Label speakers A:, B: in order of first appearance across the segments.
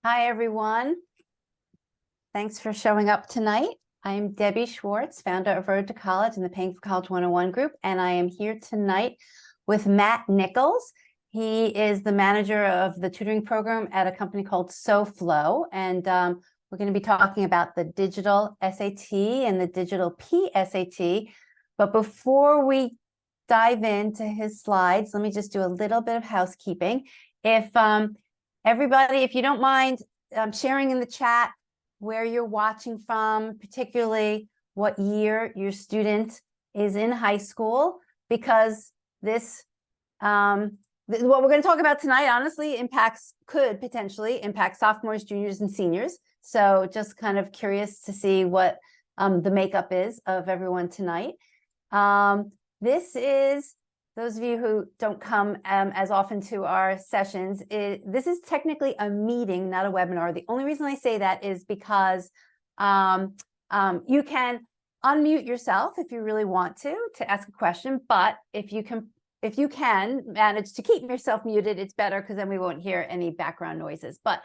A: Hi, everyone. Thanks for showing up tonight. I'm Debbie Schwartz, founder of Road to College and the Paying for College 101 group, and I am here tonight with Matt Nichols. He is the manager of the tutoring program at a company called SoFlo, and we're going to be talking about the digital SAT and the digital PSAT. But before we dive into his slides, let me just do a little bit of housekeeping. If everybody, if you don't mind sharing in the chat where you're watching from, particularly what year your student is in high school, because this, what we're going to talk about tonight, honestly, could potentially impact sophomores, juniors, and seniors. So just kind of curious to see what the makeup is of everyone tonight. This is, those of you who don't come as often to our sessions, this is technically a meeting, not a webinar. The only reason I say that is because you can unmute yourself if you really want to ask a question, but if you can manage to keep yourself muted, it's better because then we won't hear any background noises. But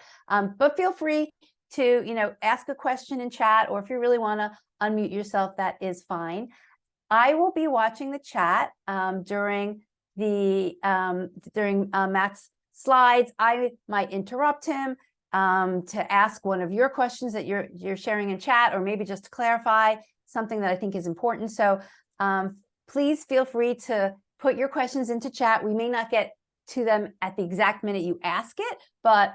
A: feel free to ask a question in chat, or if you really want to unmute yourself, that is fine. I will be watching the chat during Matt's slides. I might interrupt him to ask one of your questions that you're sharing in chat, or maybe just to clarify something that I think is important. So please feel free to put your questions into chat. We may not get to them at the exact minute you ask it, but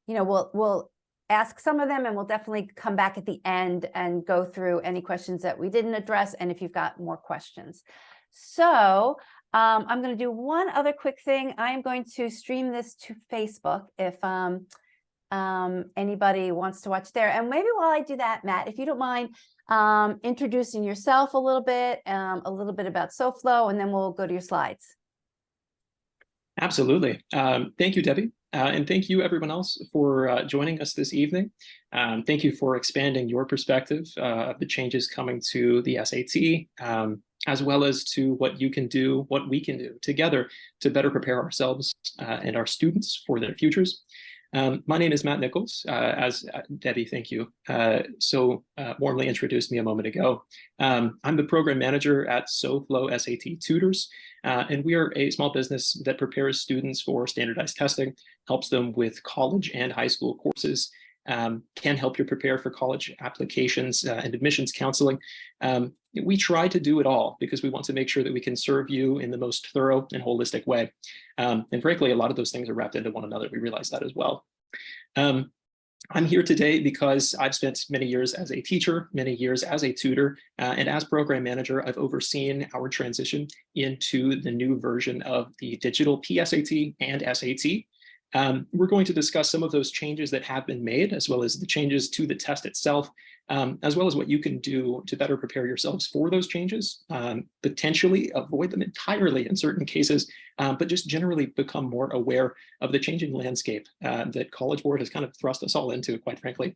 A: we'll ask some of them, and we'll definitely come back at the end and go through any questions that we didn't address, and if you've got more questions. So I'm going to do one other quick thing. I'm going to stream this to Facebook if anybody wants to watch there. And maybe while I do that, Matt, if you don't mind introducing yourself a little bit about SoFlo, and then we'll go to your slides.
B: Absolutely. Thank you, Debbie. And thank you, everyone else, for joining us this evening. Thank you for expanding your perspective of the changes coming to the SAT, as well as to what you can do, what we can do together to better prepare ourselves and our students for their futures. My name is Matt Nichols, as Debbie, thank you, warmly introduced me a moment ago. I'm the program manager at SoFlo SAT Tutors, and we are a small business that prepares students for standardized testing, helps them with college and high school courses, can help you prepare for college applications and admissions counseling. We try to do it all because we want to make sure that we can serve you in the most thorough and holistic way. And frankly, a lot of those things are wrapped into one another. We realize that as well. I'm here today because I've spent many years as a teacher, many years as a tutor, and as program manager, I've overseen our transition into the new version of the digital PSAT and SAT. We're going to discuss some of those changes that have been made, as well as the changes to the test itself, as well as what you can do to better prepare yourselves for those changes, potentially avoid them entirely in certain cases, but just generally become more aware of the changing landscape that College Board has kind of thrust us all into, quite frankly.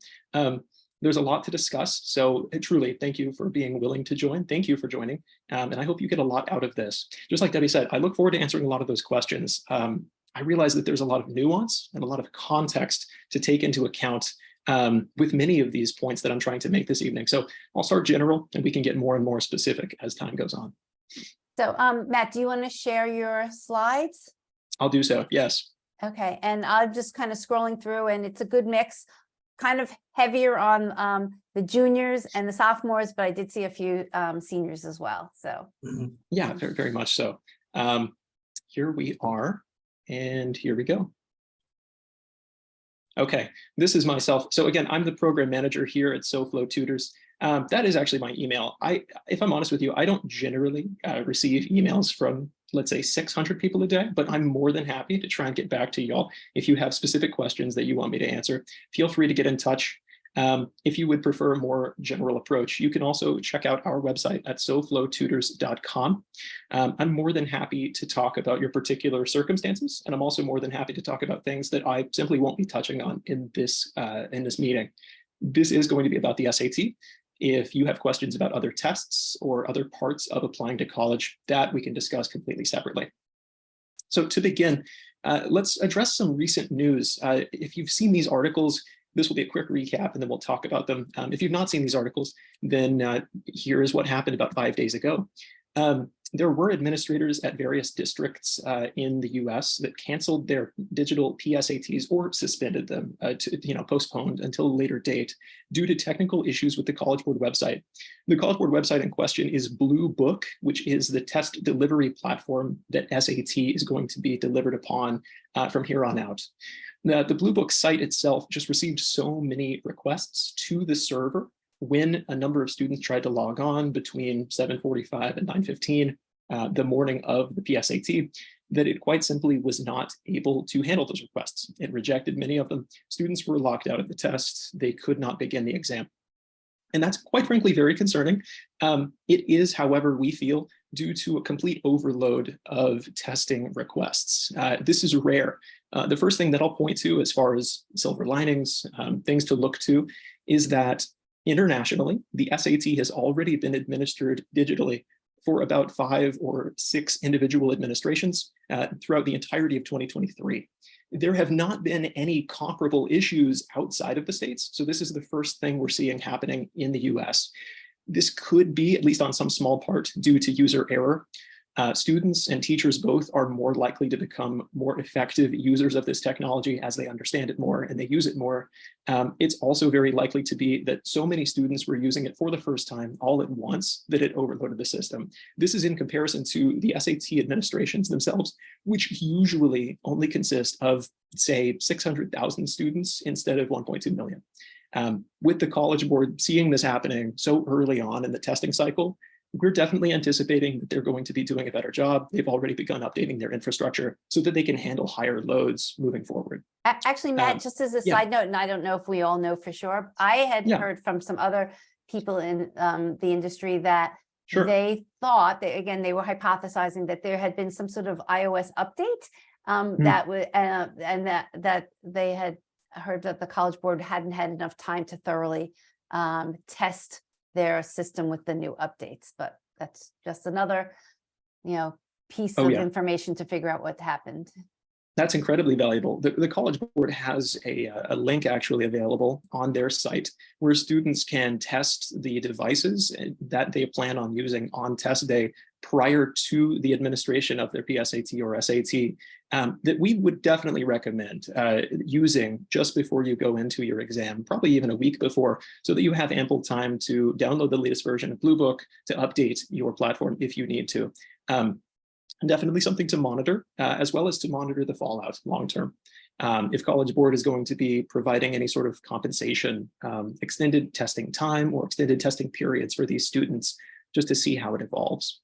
B: There's a lot to discuss, so truly thank you for being willing to join. Thank you for joining, and I hope you get a lot out of this. Just like Debbie said, I look forward to answering a lot of those questions. I realize that there's a lot of nuance and a lot of context to take into account with many of these points that I'm trying to make this evening. So I'll start general, and we can get more and more specific as time goes on.
A: So Matt, do you want to share your slides?
B: I'll do so, yes.
A: Okay, and I'm just kind of scrolling through, and it's a good mix, kind of heavier on the juniors and the sophomores, but I did see a few seniors as well. So
B: yeah, very, very much so. Here we are. And here we go. Okay, this is myself. So again, I'm the program manager here at SoFlo Tutors. That is actually my email. If I'm honest with you, I don't generally receive emails from, let's say, 600 people a day, but I'm more than happy to try and get back to y'all. If you have specific questions that you want me to answer, feel free to get in touch. If you would prefer a more general approach, you can also check out our website at soflotutors.com. I'm more than happy to talk about your particular circumstances, and I'm also more than happy to talk about things that I simply won't be touching on in this meeting. This is going to be about the SAT. If you have questions about other tests or other parts of applying to college, that we can discuss completely separately. So to begin, Let's address some recent news. If you've seen these articles, this will be a quick recap and then we'll talk about them. If you've not seen these articles, then here is what happened about 5 days ago. There were administrators at various districts in the US that canceled their digital PSATs or suspended them, postponed until a later date due to technical issues with the College Board website. The College Board website in question is Blue Book, which is the test delivery platform that SAT is going to be delivered upon from here on out. The Blue Book site itself just received so many requests to the server when a number of students tried to log on between 7:45 and 9:15 the morning of the PSAT, that it quite simply was not able to handle those requests. It rejected many of them. Students were locked out of the test. They could not begin the exam. And that's quite frankly very concerning. It is, however, we feel, due to a complete overload of testing requests. This is rare. The first thing that I'll point to as far as silver linings, things to look to, is that internationally, the SAT has already been administered digitally for about 5 or 6 individual administrations throughout the entirety of 2023. There have not been any comparable issues outside of the States. So this is the first thing we're seeing happening in the US. This could be, at least on some small part, due to user error. Students and teachers both are more likely to become more effective users of this technology as they understand it more and they use it more. It's also very likely to be that so many students were using it for the first time all at once that it overloaded the system. This is in comparison to the SAT administrations themselves, which usually only consist of, say, 600,000 students instead of 1.2 million. With the College Board seeing this happening so early on in the testing cycle, we're definitely anticipating that they're going to be doing a better job. They've already begun updating their infrastructure so that they can handle higher loads moving forward.
A: Actually, Matt, just as a side note, and I don't know if we all know for sure, I had heard from some other people in the industry that they thought that, again, they were hypothesizing that there had been some sort of iOS update that would, and that they had heard that the College Board hadn't had enough time to thoroughly test their system with the new updates, but that's just another, piece of information to figure out what happened.
B: That's incredibly valuable. The College Board has a link actually available on their site where students can test the devices that they plan on using on test day prior to the administration of their PSAT or SAT, that we would definitely recommend using just before you go into your exam, probably even a week before, so that you have ample time to download the latest version of Blue Book to update your platform if you need to. Definitely something to monitor, as well as to monitor the fallout long-term. If College Board is going to be providing any sort of compensation, extended testing time or extended testing periods for these students, just to see how it evolves.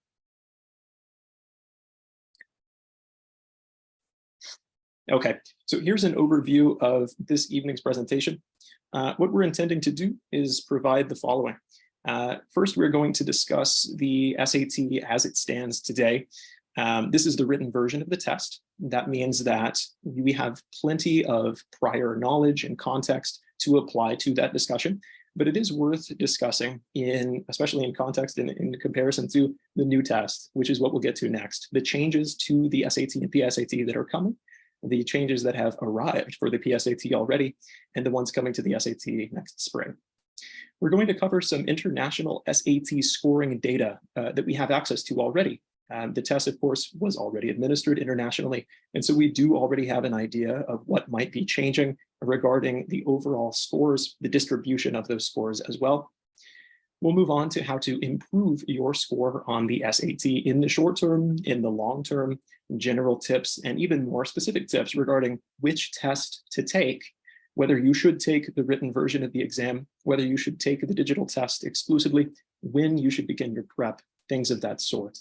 B: Okay, so here's an overview of this evening's presentation. What we're intending to do is provide the following. First, we're going to discuss the SAT as it stands today. This is the written version of the test. That means that we have plenty of prior knowledge and context to apply to that discussion, but it is worth discussing, especially in context in comparison to the new test, which is what we'll get to next. The changes to the SAT and PSAT that are coming, the changes that have arrived for the PSAT already, and the ones coming to the SAT next spring. We're going to cover some international SAT scoring data that we have access to already. The test, of course, was already administered internationally, and so we do already have an idea of what might be changing regarding the overall scores, the distribution of those scores as well. We'll move on to how to improve your score on the SAT in the short term, in the long term, general tips, and even more specific tips regarding which test to take, whether you should take the written version of the exam, whether you should take the digital test exclusively, when you should begin your prep, things of that sort.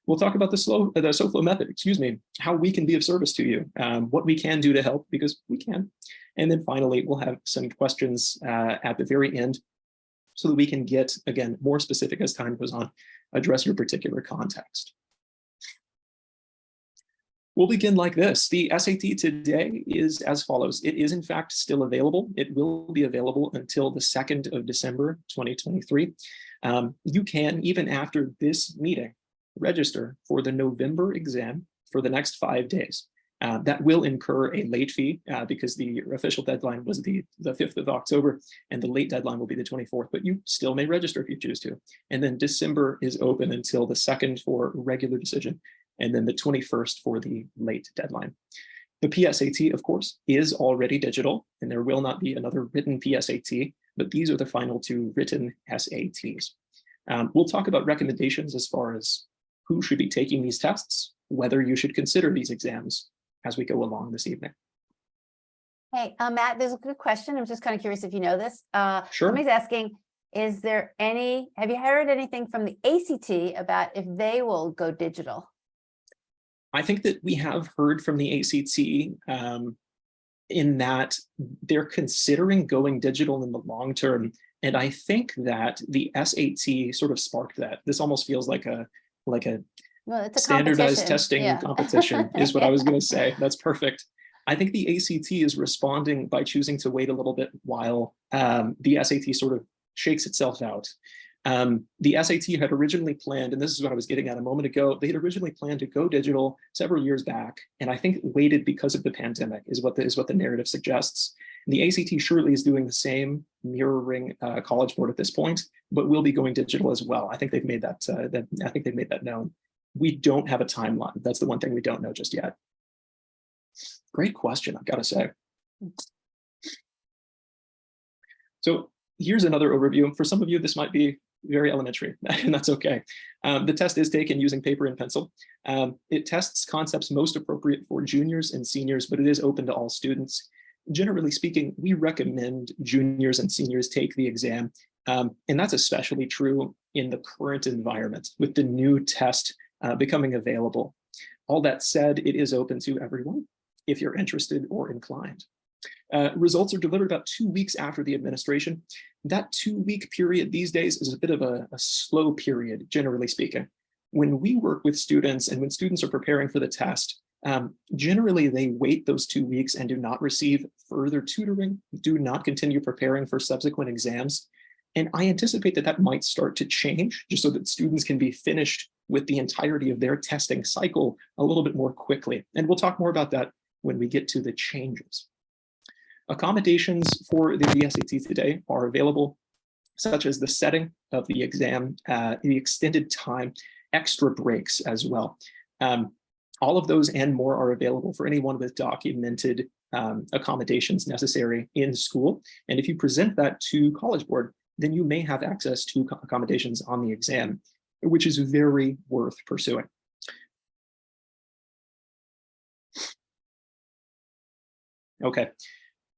B: We'll talk about the SoFlo method, how we can be of service to you, what we can do to help, because we can. And then finally, we'll have some questions at the very end so that we can get, again, more specific as time goes on, address your particular context. We'll begin like this. The SAT today is as follows. It is in fact still available. It will be available until the 2nd of December, 2023. You can, even after this meeting, register for the November exam for the next 5 days. That will incur a late fee because the official deadline was the 5th of October, and the late deadline will be the 24th, but you still may register if you choose to. And then December is open until the 2nd for regular decision, and then the 21st for the late deadline. The PSAT, of course, is already digital, and there will not be another written PSAT, but these are the final 2 written SATs. We'll talk about recommendations as far as who should be taking these tests, whether you should consider these exams as we go along this evening.
A: Hey, Matt, there's a good question. I'm just kind of curious if you know this.
B: Sure.
A: Somebody's asking, have you heard anything from the ACT about if they will go digital?
B: I think that we have heard from the ACT in that they're considering going digital in the long term. And I think that the SAT sort of sparked that. This almost feels like a
A: Well, it's a
B: standardized
A: competition.
B: testing competition is what I was going to say. That's perfect. I think the ACT is responding by choosing to wait a little bit while the SAT sort of shakes itself out. The SAT had originally planned, and this is what I was getting at a moment ago, they had originally planned to go digital several years back, and I think waited because of the pandemic is what the narrative suggests. And the ACT surely is doing the same, mirroring College Board at this point, but will be going digital as well. I think they've made that known. We don't have a timeline. That's the one thing we don't know just yet. Great question, I've got to say. So here's another overview. For some of you, this might be very elementary, and that's okay. The test is taken using paper and pencil. It tests concepts most appropriate for juniors and seniors, but it is open to all students. Generally speaking, we recommend juniors and seniors take the exam, and that's especially true in the current environment with the new test becoming available. All that said, it is open to everyone if you're interested or inclined. Results are delivered about 2 weeks after the administration. That 2-week period these days is a bit of a slow period, generally speaking. When we work with students and when students are preparing for the test, generally they wait those 2 weeks and do not receive further tutoring, do not continue preparing for subsequent exams. And I anticipate that might start to change just so that students can be finished with the entirety of their testing cycle a little bit more quickly. And we'll talk more about that when we get to the changes. Accommodations for the SAT today are available, such as the setting of the exam, the extended time, extra breaks as well. All of those and more are available for anyone with documented accommodations necessary in school. And if you present that to College Board, then you may have access to accommodations on the exam, which is very worth pursuing. Okay,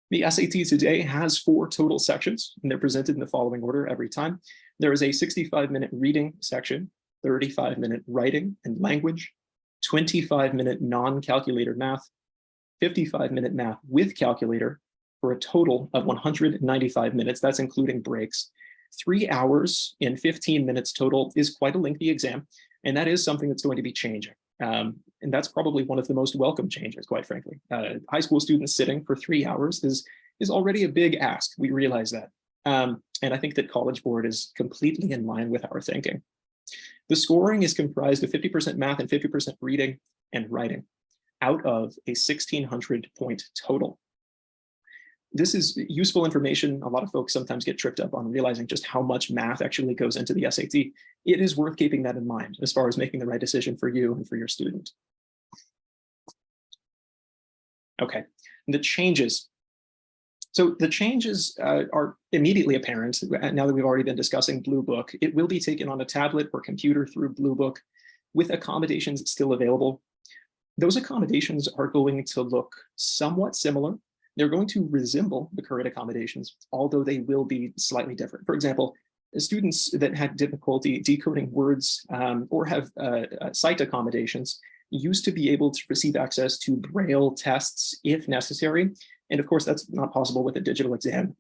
B: the SAT today has 4 total sections, and they're presented in the following order every time. There is a 65-minute reading section, 35-minute writing and language, 25-minute non-calculator math, 55-minute math with calculator, for a total of 195 minutes. That's including breaks. 3 hours and 15 minutes total is quite a lengthy exam, and that is something that's going to be changing. And that's probably one of the most welcome changes, quite frankly. High school students sitting for 3 hours is already a big ask. We realize that. And I think that College Board is completely in line with our thinking. The scoring is comprised of 50% math and 50% reading and writing out of a 1,600-point total. This is useful information. A lot of folks sometimes get tripped up on realizing just how much math actually goes into the SAT. It is worth keeping that in mind as far as making the right decision for you and for your student. Okay, the changes. So the changes are immediately apparent now that we've already been discussing Blue Book. It will be taken on a tablet or computer through Blue Book with accommodations still available. Those accommodations are going to look somewhat similar. They're going to resemble the current accommodations, although they will be slightly different. For example, students that had difficulty decoding words or have sight accommodations used to be able to receive access to Braille tests if necessary. And of course, that's not possible with a digital exam.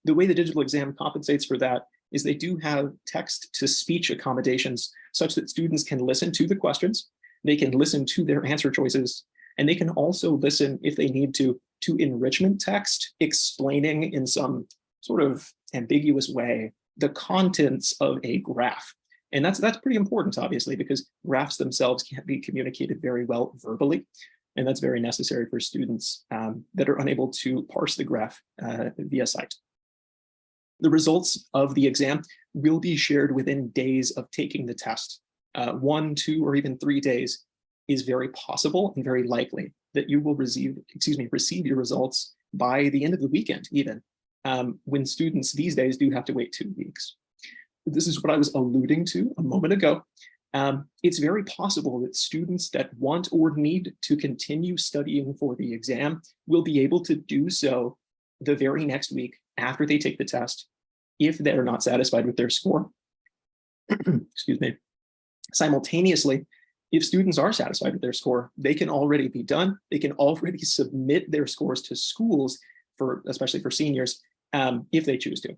B: The way the digital exam compensates for that is they do have text-to-speech accommodations such that students can listen to the questions, they can listen to their answer choices, and they can also listen, if they need to enrichment text explaining in some sort of ambiguous way the contents of a graph. And that's pretty important, obviously, because graphs themselves can't be communicated very well verbally. And that's very necessary for students that are unable to parse the graph via sight. The results of the exam will be shared within days of taking the test. 1, 2, or even 3 days is very possible and very likely that you will receive your results by the end of the weekend, even, when students these days do have to wait 2 weeks. This is what I was alluding to a moment ago. It's very possible that students that want or need to continue studying for the exam will be able to do so the very next week after they take the test, if they're not satisfied with their score. Excuse me. Simultaneously, if students are satisfied with their score, they can already be done. They can already submit their scores to schools, especially for seniors, if they choose to.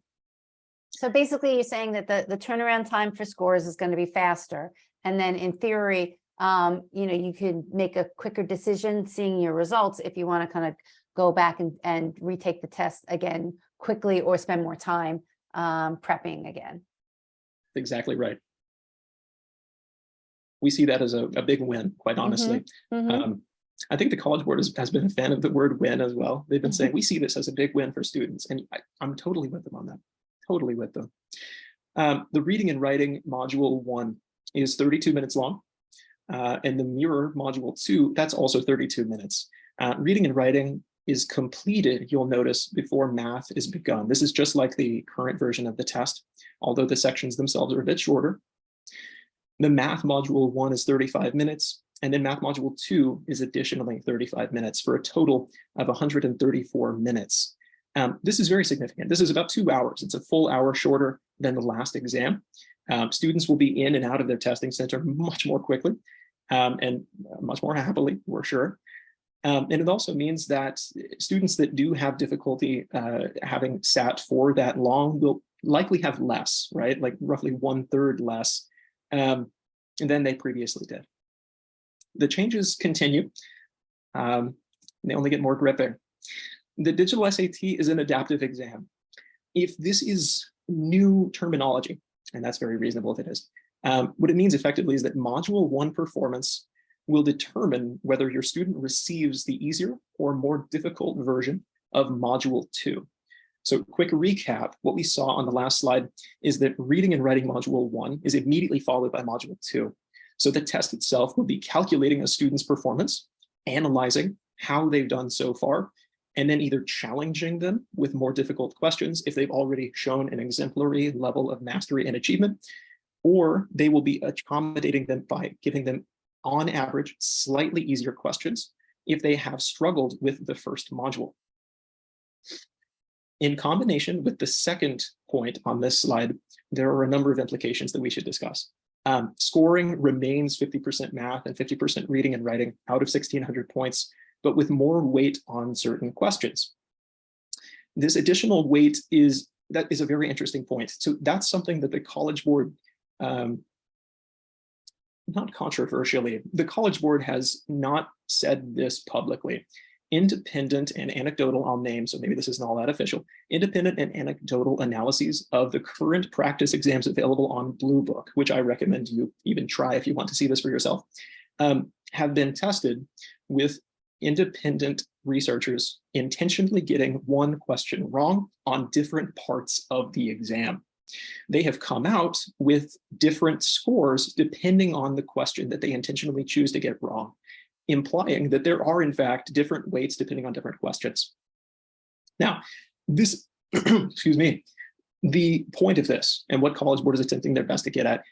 A: So basically, you're saying that the turnaround time for scores is going to be faster. And then in theory, you could make a quicker decision seeing your results if you want to kind of go back and retake the test again quickly, or spend more time prepping again.
B: Exactly right. We see that as a big win, quite honestly. I think the College Board has been a fan of the word win as well. They've been saying, we see this as a big win for students. And I'm totally with them on that. Totally with them. The reading and writing module 1 is 32 minutes long. And the mirror module 2, that's also 32 minutes. Reading and writing is completed, you'll notice, before math is begun. This is just like the current version of the test, although the sections themselves are a bit shorter. The math module 1 is 35 minutes, and then math module 2 is additionally 35 minutes for a total of 134 minutes. This is very significant. This is about 2 hours. It's a full hour shorter than the last exam. Students will be in and out of their testing center much more quickly and much more happily, we're sure. And it also means that students that do have difficulty having sat for that long will likely have less, right? Like roughly 1/3 less than they previously did. The changes continue. They only get more gripping. The digital SAT is an adaptive exam. If this is new terminology, and that's very reasonable if it is, what it means effectively is that module 1 performance will determine whether your student receives the easier or more difficult version of module 2. So quick recap, what we saw on the last slide is that reading and writing module 1 is immediately followed by module 2. So the test itself will be calculating a student's performance, analyzing how they've done so far, and then either challenging them with more difficult questions if they've already shown an exemplary level of mastery and achievement, or they will be accommodating them by giving them, on average, slightly easier questions if they have struggled with the first module. In combination with the second point on this slide, there are a number of implications that we should discuss. Scoring remains 50% math and 50% reading and writing out of 1,600 points, but with more weight on certain questions. This additional weight is a very interesting point. So that's something that the College Board, not controversially, the College Board has not said this publicly. Independent and anecdotal, I'll name, so maybe this isn't all that official, independent and anecdotal analyses of the current practice exams available on Blue Book, which I recommend you even try if you want to see this for yourself, have been tested with independent researchers intentionally getting one question wrong on different parts of the exam. They have come out with different scores depending on the question that they intentionally choose to get wrong, implying that there are, in fact, different weights depending on different questions. Now, this, excuse me, the point of this and what College Board is attempting their best to get at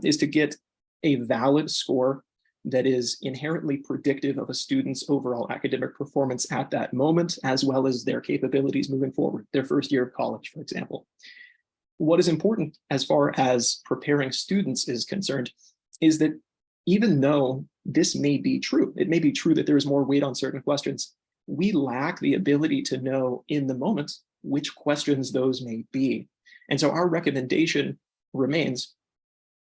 B: is to get a valid score that is inherently predictive of a student's overall academic performance at that moment, as well as their capabilities moving forward, their first year of college, for example. What is important as far as preparing students is concerned is that even though this may be true, it may be true that there is more weight on certain questions, we lack the ability to know in the moment which questions those may be. And so our recommendation remains,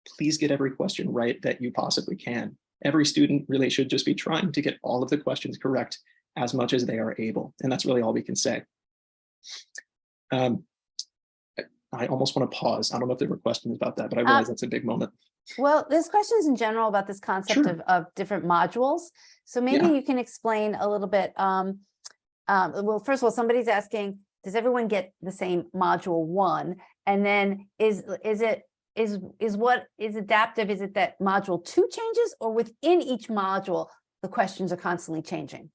B: please get every question right that you possibly can. Every student really should just be trying to get all of the questions correct as much as they are able. And that's really all we can say. I almost want to pause. I don't know if there were questions about that, but I realize that's a big moment.
A: Well, there's questions in general about this concept
B: Sure.
A: of different modules. So maybe
B: Yeah.
A: you can explain a little bit. Well, first of all, somebody's asking, does everyone get the same module 1? And then is what is adaptive? Is it that module 2 changes, or within each module, the questions are constantly changing?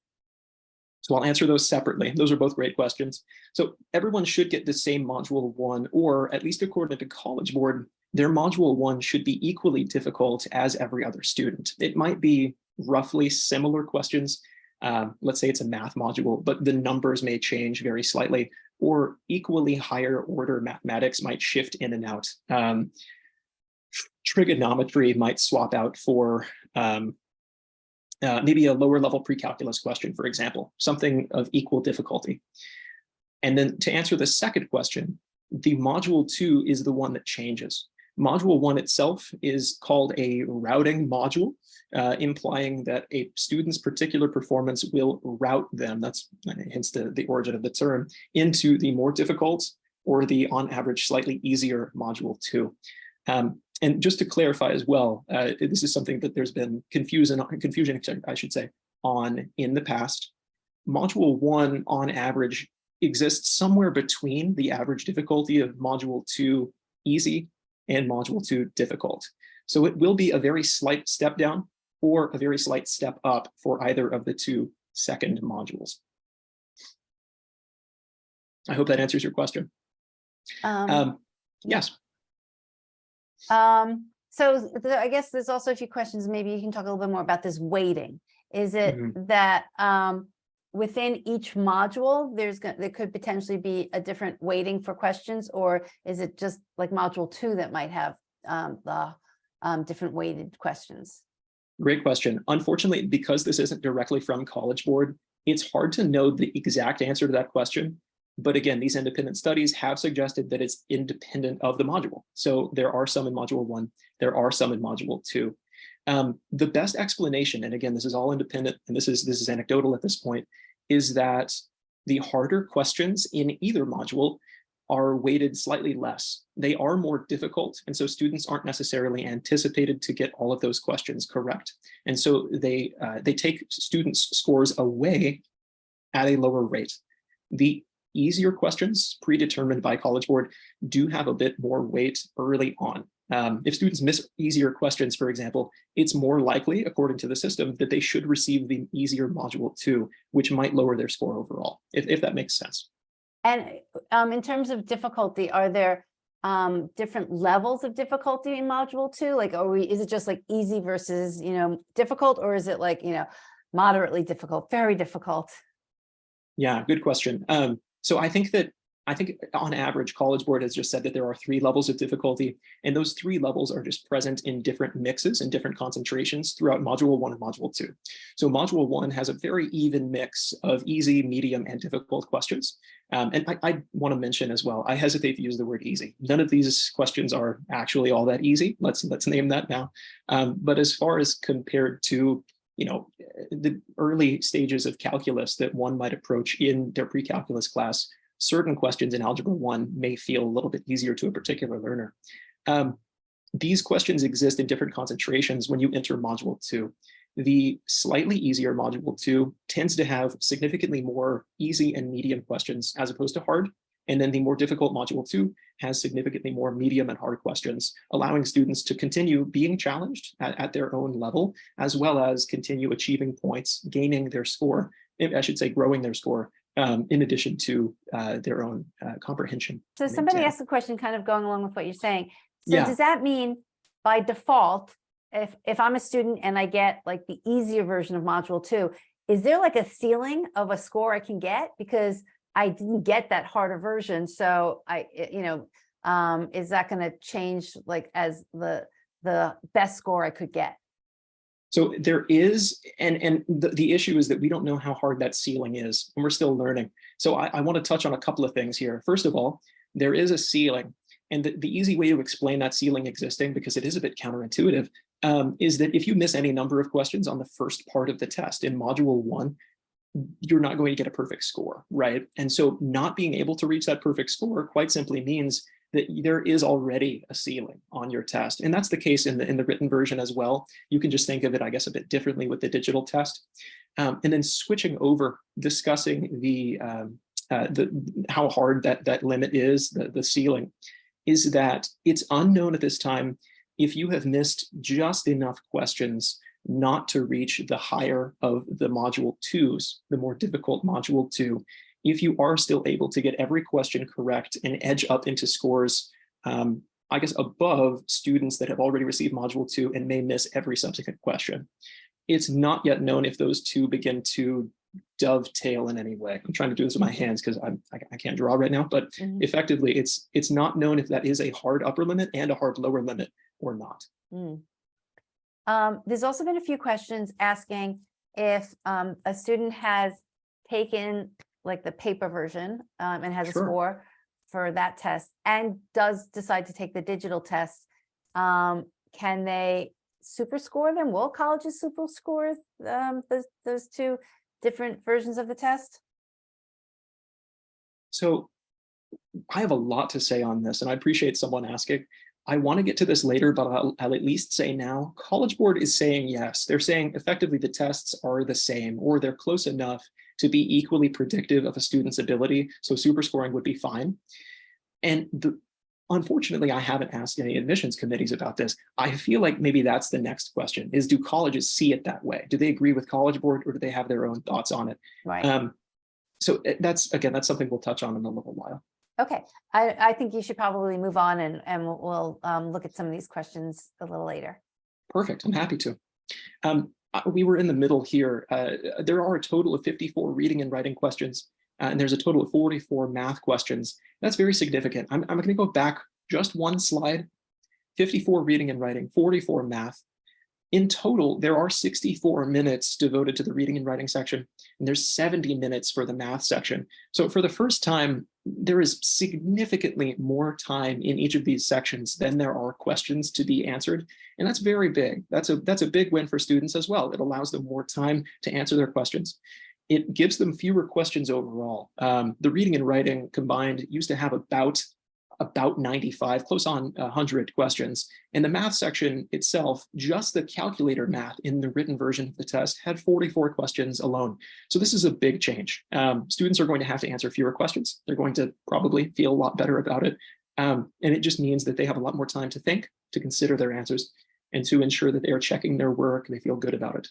B: So I'll answer those separately. Those are both great questions. So everyone should get the same module 1, or at least according to College Board, their module 1 should be equally difficult as every other student. It might be roughly similar questions. Let's say it's a math module, but the numbers may change very slightly, or equally higher order mathematics might shift in and out. Trigonometry might swap out for maybe a lower level pre-calculus question, for example, something of equal difficulty. And then to answer the second question, the module 2 is the one that changes. Module 1 itself is called a routing module, implying that a student's particular performance will route them, that's hence the origin of the term, into the more difficult or the on average slightly easier module 2. And just to clarify as well, this is something that there's been confusion, I should say, on in the past. Module 1 on average exists somewhere between the average difficulty of module 2 easy and module 2 difficult. So it will be a very slight step down or a very slight step up for either of the 2 second modules. I hope that answers your question. Yes.
A: So I guess there's also a few questions. Maybe you can talk a little bit more about this weighting. Is it that within each module, there could potentially be a different weighting for questions, or is it just like module 2 that might have the different weighted questions?
B: Great question. Unfortunately, because this isn't directly from College Board, it's hard to know the exact answer to that question. But again, these independent studies have suggested that it's independent of the module. So there are some in module 1, there are some in module 2. The best explanation, and again, this is all independent, and this is anecdotal at this point, is that the harder questions in either module are weighted slightly less. They are more difficult, and so students aren't necessarily anticipated to get all of those questions correct. And so they take students' scores away at a lower rate. The easier questions predetermined by College Board do have a bit more weight early on. If students miss easier questions, for example, it's more likely, according to the system, that they should receive the easier module 2, which might lower their score overall, if that makes sense.
A: And in terms of difficulty, are there different levels of difficulty in module 2? Like, is it just like easy versus, difficult, or is it like, moderately difficult, very difficult?
B: Yeah, good question. So I think on average, College Board has just said that there are 3 levels of difficulty, and those 3 levels are just present in different mixes and different concentrations throughout module 1 and module 2. So module 1 has a very even mix of easy, medium, and difficult questions. And I want to mention as well, I hesitate to use the word easy. None of these questions are actually all that easy. Let's name that now. But as far as compared to the early stages of calculus that one might approach in their pre-calculus class, certain questions in Algebra 1 may feel a little bit easier to a particular learner. These questions exist in different concentrations when you enter module 2. The slightly easier module 2 tends to have significantly more easy and medium questions as opposed to hard. And then the more difficult module 2 has significantly more medium and hard questions, allowing students to continue being challenged at their own level, as well as continue achieving points, gaining their score, I should say growing their score, in addition to their own comprehension.
A: So somebody asked a question kind of going along with what you're saying. So
B: Yeah.
A: Does that mean by default, if I'm a student and I get like the easier version of module 2, is there like a ceiling of a score I can get? Because I didn't get that harder version. So is that going to change like as the best score I could get?
B: So there is, and the issue is that we don't know how hard that ceiling is, and we're still learning. So I want to touch on a couple of things here. First of all, there is a ceiling, and the easy way to explain that ceiling existing, because it is a bit counterintuitive, is that if you miss any number of questions on the first part of the test in module 1, you're not going to get a perfect score, right? And so not being able to reach that perfect score quite simply means that there is already a ceiling on your test. And that's the case in the written version as well. You can just think of it, I guess, a bit differently with the digital test. And then switching over, discussing the how hard that limit is, the ceiling, is that it's unknown at this time if you have missed just enough questions not to reach the higher of the module 2s, the more difficult module 2. If you are still able to get every question correct and edge up into scores, I guess, above students that have already received module 2 and may miss every subsequent question. It's not yet known if those two begin to dovetail in any way. I'm trying to do this with my hands because I can't draw right now, but effectively it's not known if that is a hard upper limit and a hard lower limit or not.
A: There's also been a few questions asking if a student has taken like the paper version and has a score for that test and does decide to take the digital test, can they super score them? Will colleges super score those two different versions of the test?
B: So I have a lot to say on this, and I appreciate someone asking. I want to get to this later, but I'll at least say now, College Board is saying yes. They're saying effectively the tests are the same, or they're close enough to be equally predictive of a student's ability. So super scoring would be fine. And unfortunately, I haven't asked any admissions committees about this. I feel like maybe that's the next question is, do colleges see it that way? Do they agree with College Board, or do they have their own thoughts on it?
A: Right.
B: So that's something we'll touch on in a little while.
A: Okay, I think you should probably move on and we'll look at some of these questions a little later.
B: Perfect, I'm happy to. We were in the middle here. There are a total of 54 reading and writing questions, and there's a total of 44 math questions. That's very significant. I'm going to go back just one slide. 54 reading and writing, 44 math. In total, there are 64 minutes devoted to the reading and writing section, and there's 70 minutes for the math section. So for the first time, there is significantly more time in each of these sections than there are questions to be answered. And that's very big. That's a big win for students as well. It allows them more time to answer their questions. It gives them fewer questions overall. The reading and writing combined used to have about 95, close on 100 questions. In the math section itself, just the calculator math in the written version of the test had 44 questions alone. So this is a big change. Students are going to have to answer fewer questions. They're going to probably feel a lot better about it. And it just means that they have a lot more time to think, to consider their answers, and to ensure that they are checking their work and they feel good about it.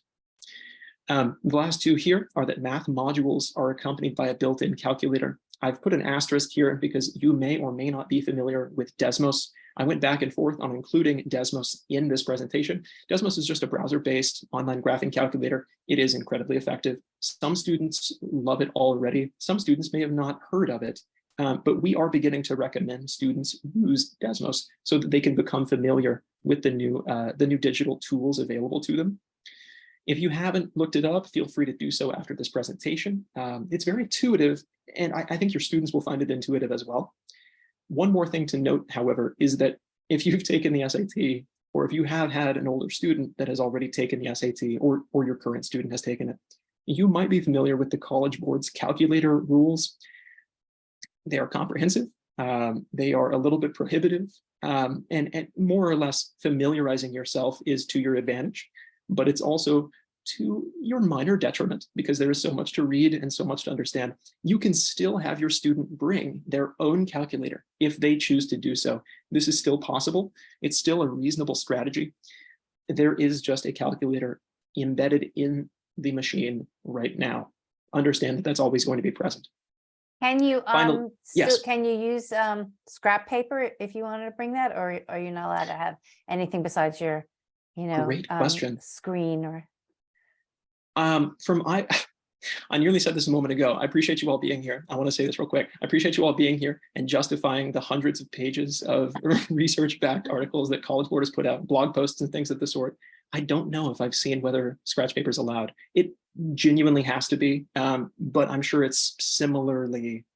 B: The last two here are that math modules are accompanied by a built-in calculator. I've put an asterisk here because you may or may not be familiar with Desmos. I went back and forth on including Desmos in this presentation. Desmos is just a browser-based online graphing calculator. It is incredibly effective. Some students love it already. Some students may have not heard of it, but we are beginning to recommend students use Desmos so that they can become familiar with the new digital tools available to them. If you haven't looked it up, feel free to do so after this presentation. It's very intuitive, and I think your students will find it intuitive as well. One more thing to note, however, is that if you've taken the SAT, or if you have had an older student that has already taken the SAT, or your current student has taken it, you might be familiar with the College Board's calculator rules. They are comprehensive. They are a little bit prohibitive, and more or less familiarizing yourself is to your advantage, but it's also to your minor detriment because there is so much to read and so much to understand. You can still have your student bring their own calculator if they choose to do so. This is still possible. It's still a reasonable strategy. There is just a calculator embedded in the machine right now. Understand that that's always going to be present.
A: Can you
B: yes.
A: Can you use scrap paper if you wanted to bring that, or are you not allowed to have anything besides your
B: Great question.
A: screen? Or
B: I nearly said this a moment ago. I appreciate you all being here. I want to say this real quick. I appreciate you all being here and justifying the hundreds of pages of research-backed articles that College Board has put out, blog posts and things of the sort. I don't know if I've seen whether scratch paper is allowed. It genuinely has to be, but I'm sure it's similarly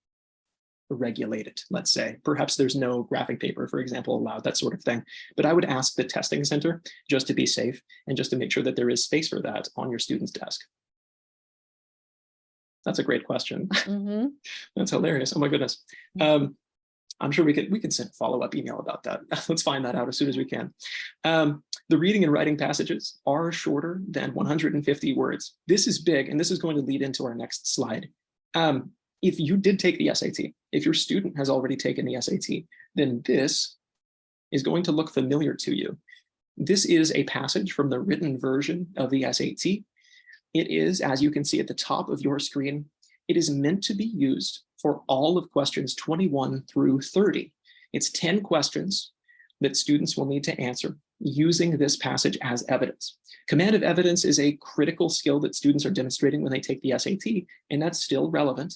B: regulated, let's say. Perhaps there's no graphic paper, for example, allowed, that sort of thing. But I would ask the testing center just to be safe and just to make sure that there is space for that on your student's desk. That's a great question. That's hilarious. Oh my goodness. I'm sure we can send a follow-up email about that. Let's find that out as soon as we can. The reading and writing passages are shorter than 150 words. This is big, and this is going to lead into our next slide. If you did take the SAT, if your student has already taken the SAT, then this is going to look familiar to you. This is a passage from the written version of the SAT. It is, as you can see at the top of your screen, it is meant to be used for all of questions 21 through 30. It's 10 questions that students will need to answer using this passage as evidence. Command of evidence is a critical skill that students are demonstrating when they take the SAT, and that's still relevant.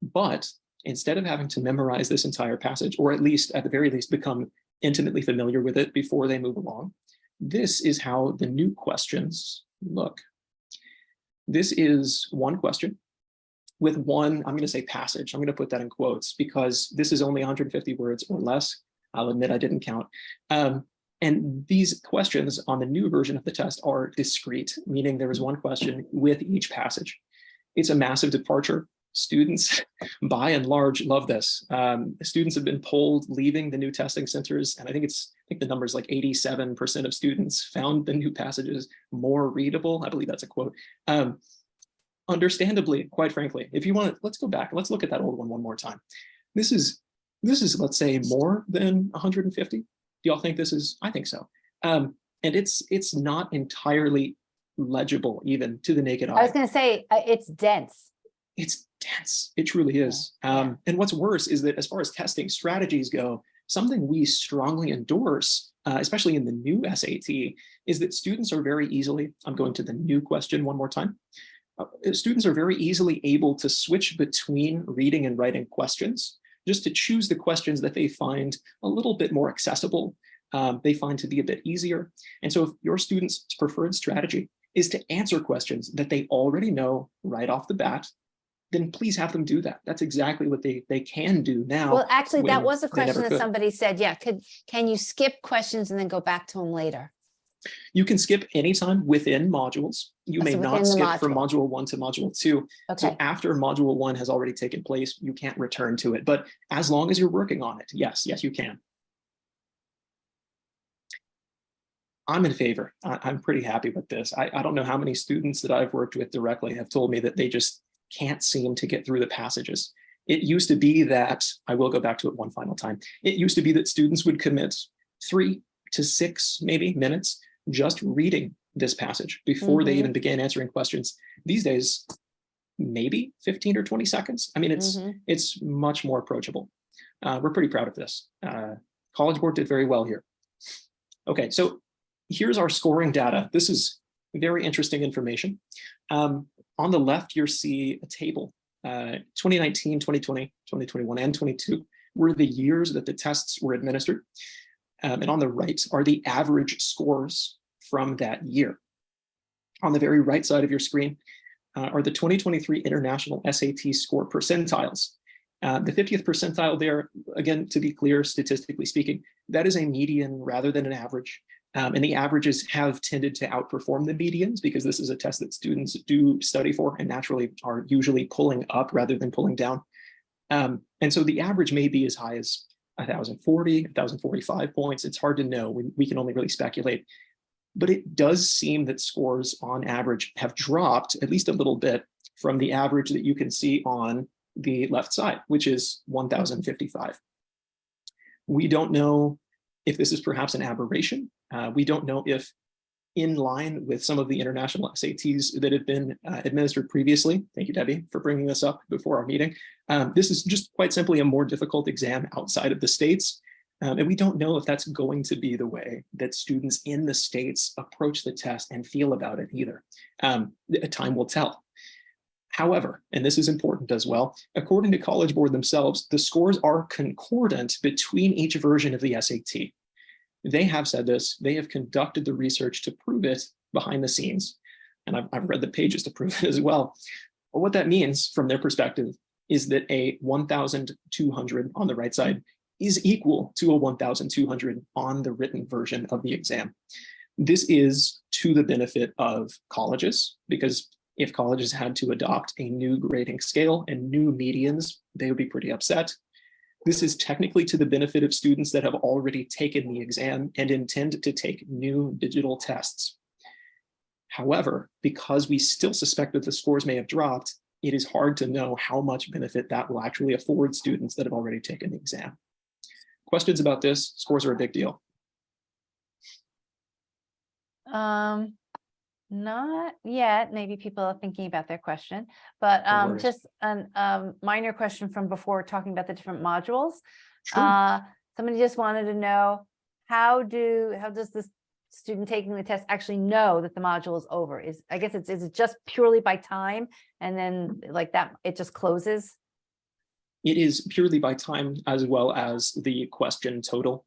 B: But instead of having to memorize this entire passage, or at the very least, become intimately familiar with it before they move along, this is how the new questions look. This is one question with one, I'm going to say passage. I'm going to put that in quotes because this is only 150 words or less. I'll admit I didn't count. And these questions on the new version of the test are discrete, meaning there is one question with each passage. It's a massive departure. Students, by and large, love this. Students have been polled leaving the new testing centers, and I think the number is like 87% of students found the new passages more readable. I believe that's a quote. Understandably, quite frankly, if you want to, let's go back. Let's look at that old one more time. This is, let's say, more than 150. Do y'all think this is? I think so. And it's not entirely legible even to the naked eye.
A: I was going to say it's dense.
B: It's dense. It truly is. And what's worse is that as far as testing strategies go, something we strongly endorse, especially in the new SAT, is that students are very easily, I'm going to the new question one more time. Students are very easily able to switch between reading and writing questions, just to choose the questions that they find a little bit more accessible, they find to be a bit easier. And so if your student's preferred strategy is to answer questions that they already know right off the bat, then please have them do that. That's exactly what they can do now.
A: Well, actually, that was a question that somebody said, yeah, can you skip questions and then go back to them later?
B: You can skip anytime within modules. You may not skip from module 1 to module 2.
A: Okay.
B: So after module 1 has already taken place, you can't return to it. But as long as you're working on it, yes, you can. I'm in favor. I'm pretty happy with this. I don't know how many students that I've worked with directly have told me that they just can't seem to get through the passages. It used to be that, I will go back to it one final time. It used to be that students would commit 3 to 6 maybe minutes just reading this passage before they even began answering questions. These days, maybe 15 or 20 seconds. I mean, it's much more approachable. We're pretty proud of this. College Board did very well here. Okay, so here's our scoring data. This is very interesting information. On the left, you'll see a table. 2019, 2020, 2021, and 22 were the years that the tests were administered. And on the right are the average scores from that year. On the very right side of your screen are the 2023 International SAT score percentiles. The 50th percentile there, again, to be clear, statistically speaking, that is a median rather than an average. And the averages have tended to outperform the medians because this is a test that students do study for and naturally are usually pulling up rather than pulling down. And so the average may be as high as 1,040, 1,045 points. It's hard to know. We can only really speculate. But it does seem that scores on average have dropped at least a little bit from the average that you can see on the left side, which is 1,055. We don't know if this is perhaps an aberration. We don't know if in line with some of the international SATs that have been administered previously. Thank you, Debbie, for bringing this up before our meeting. This is just quite simply a more difficult exam outside of the States. And we don't know if that's going to be the way that students in the States approach the test and feel about it either. Time will tell. However, and this is important as well, according to College Board themselves, the scores are concordant between each version of the SAT. They have said this, they have conducted the research to prove it behind the scenes. And I've read the pages to prove it as well. But what that means from their perspective is that a 1,200 on the right side is equal to a 1,200 on the written version of the exam. This is to the benefit of colleges, because if colleges had to adopt a new grading scale and new medians, they would be pretty upset. This is technically to the benefit of students that have already taken the exam and intend to take new digital tests. However, because we still suspect that the scores may have dropped, it is hard to know how much benefit that will actually afford students that have already taken the exam. Questions about this? Scores are a big deal.
A: Not yet. Maybe people are thinking about their question, but
B: No worries.
A: just a minor question from before talking about the different modules.
B: Sure.
A: Somebody just wanted to know how does this student taking the test actually know that the module is over? Is it just purely by time, and then like that it just closes?
B: It is purely by time as well as the question total.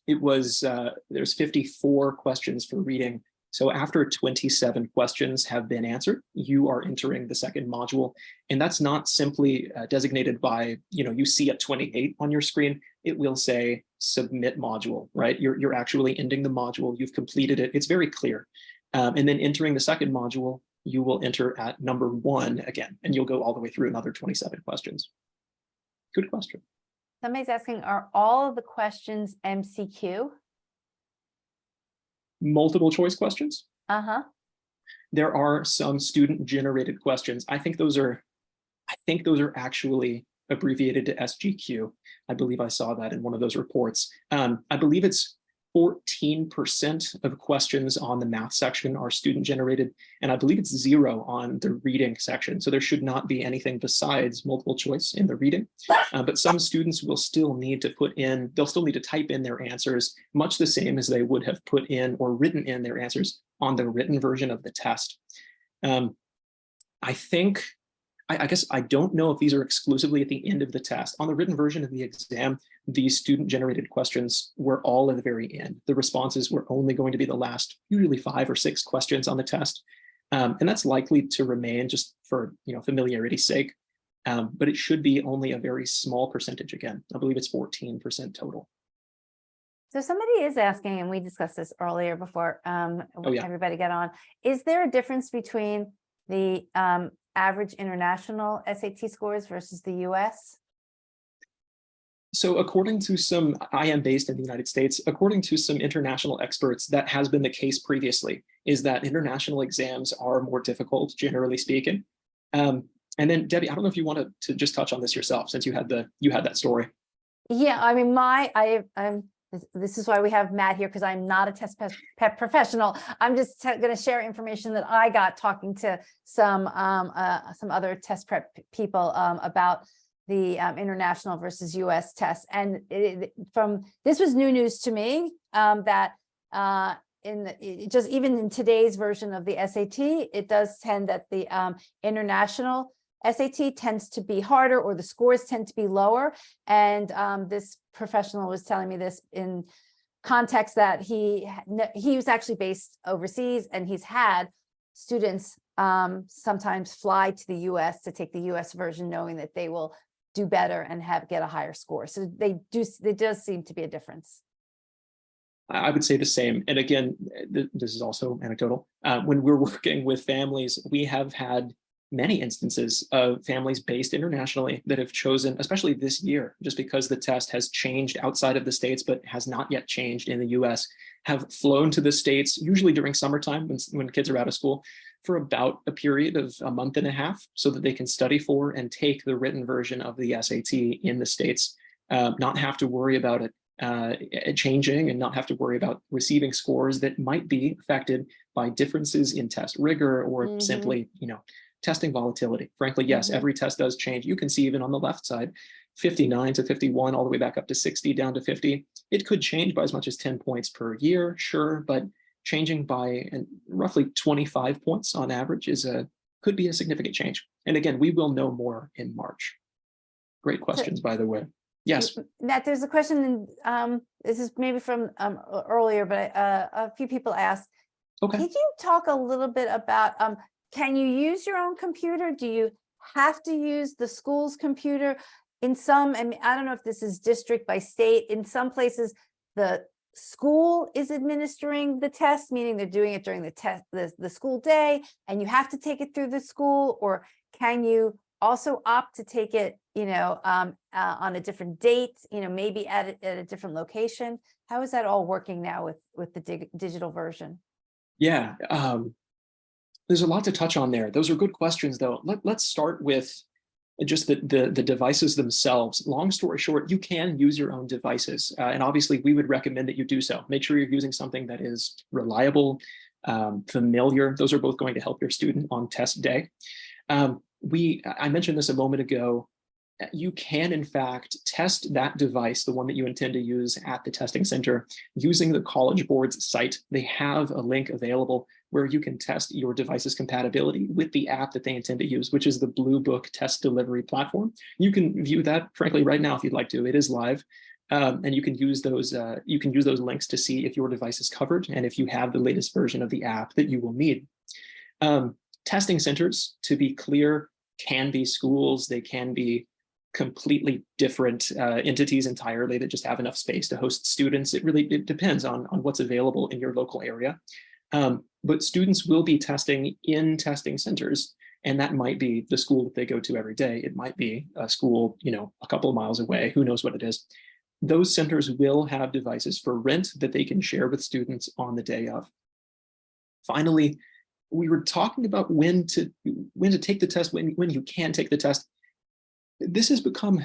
B: There's 54 questions for reading. So after 27 questions have been answered, you are entering the second module. And that's not simply designated by, you see a 28 on your screen. It will say submit module, right? You're actually ending the module. You've completed it. It's very clear. And then entering the second module, you will enter at number 1 again, and you'll go all the way through another 27 questions. Good question.
A: Somebody's asking, are all of the questions MCQ?
B: Multiple choice questions?
A: Uh-huh.
B: There are some student generated questions. I think those are actually abbreviated to SGQ. I believe I saw that in one of those reports. I believe it's 14% of questions on the math section are student generated, and I believe it's 0 on the reading section. So there should not be anything besides multiple choice in the reading. But some students will still need to they'll still need to type in their answers, much the same as they would have put in or written in their answers on the written version of the test. I guess I don't know if these are exclusively at the end of the test. On the written version of the exam, the student-generated questions were all at the very end. The responses were only going to be the last, usually 5 or 6 questions on the test. And that's likely to remain just for familiarity's sake. But it should be only a very small percentage again. I believe it's 14% total.
A: So somebody is asking, and we discussed this earlier before everybody got on, is there a difference between the average international SAT scores versus the US?
B: So according to I am based in the United States, according to some international experts, that has been the case previously, is that international exams are more difficult, generally speaking. And then Debbie, I don't know if you wanted to just touch on this yourself, since you had that story.
A: Yeah, I mean, this is why we have Matt here, because I'm not a test prep professional. I'm just going to share information that I got talking to some other test prep people about the international versus US tests. And this was new news to me, that even in today's version of the SAT, it does tend that the international SAT tends to be harder, or the scores tend to be lower. And this professional was telling me this in context that he was actually based overseas, and he's had students sometimes fly to the US to take the US version, knowing that they will do better and get a higher score. So there does seem to be a difference.
B: I would say the same. And again, this is also anecdotal. When we're working with families, we have had many instances of families based internationally that have chosen, especially this year, just because the test has changed outside of the States, but has not yet changed in the US, have flown to the States, usually during summertime when kids are out of school, for about a period of a month and a half, so that they can study for and take the written version of the SAT in the States, not have to worry about it changing, and not have to worry about receiving scores that might be affected by differences in test rigor or simply, testing volatility. Frankly, yes, every test does change. You can see even on the left side, 59 to 51, all the way back up to 60, down to 50. It could change by as much as 10 points per year, sure, but changing by roughly 25 points on average could be a significant change. And again, we will know more in March. Great questions, by the way. Yes.
A: Matt, there's a question, and this is maybe from earlier, but a few people asked,
B: okay,
A: could you talk a little bit about, can you use your own computer? Do you have to use the school's computer? I mean, I don't know if this is district by state. In some places, the school is administering the test, meaning they're doing it during the school day, and you have to take it through the school. Or can you also opt to take it, on a different date, maybe at a different location? How is that all working now with the digital version?
B: Yeah, there's a lot to touch on there. Those are good questions, though. Let's start with just the devices themselves. Long story short, you can use your own devices, and obviously we would recommend that you do so. Make sure you're using something that is reliable, familiar. Those are both going to help your student on test day. I mentioned this a moment ago. You can, in fact, test that device, the one that you intend to use at the testing center, using the College Board's site. They have a link available where you can test your device's compatibility with the app that they intend to use, which is the Blue Book Test Delivery Platform. You can view that, frankly, right now if you'd like to. It is live, and you can use those links to see if your device is covered and if you have the latest version of the app that you will need. Testing centers, to be clear, can be schools. They can be completely different entities entirely that just have enough space to host students. It depends on what's available in your local area. But students will be testing in testing centers, and that might be the school that they go to every day. It might be a school, a couple of miles away. Who knows what it is? Those centers will have devices for rent that they can share with students on the day of. Finally, we were talking about when to take the test, when you can take the test. This has become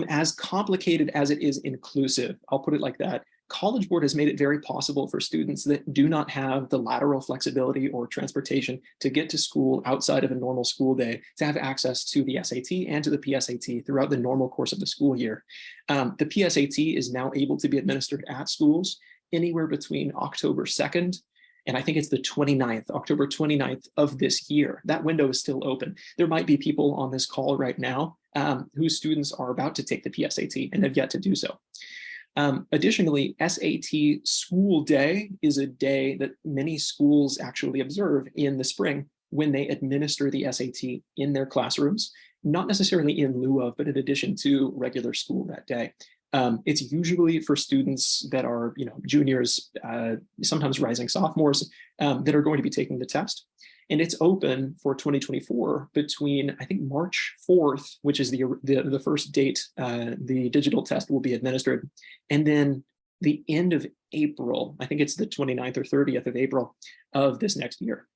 B: as complicated as it is inclusive. I'll put it like that. College Board has made it very possible for students that do not have the lateral flexibility or transportation to get to school outside of a normal school day to have access to the SAT and to the PSAT throughout the normal course of the school year. The PSAT is now able to be administered at schools anywhere between October 2nd and I think it's the 29th, October 29th of this year. That window is still open. There might be people on this call right now whose students are about to take the PSAT and have yet to do so. Additionally, SAT school day is a day that many schools actually observe in the spring when they administer the SAT in their classrooms, not necessarily in lieu of, but in addition to regular school that day. It's usually for students that are, juniors, sometimes rising sophomores, that are going to be taking the test. And it's open for 2024 between, I think, March 4th, which is the first date the digital test will be administered, and then the end of April. I think it's the 29th or 30th of April of this next year.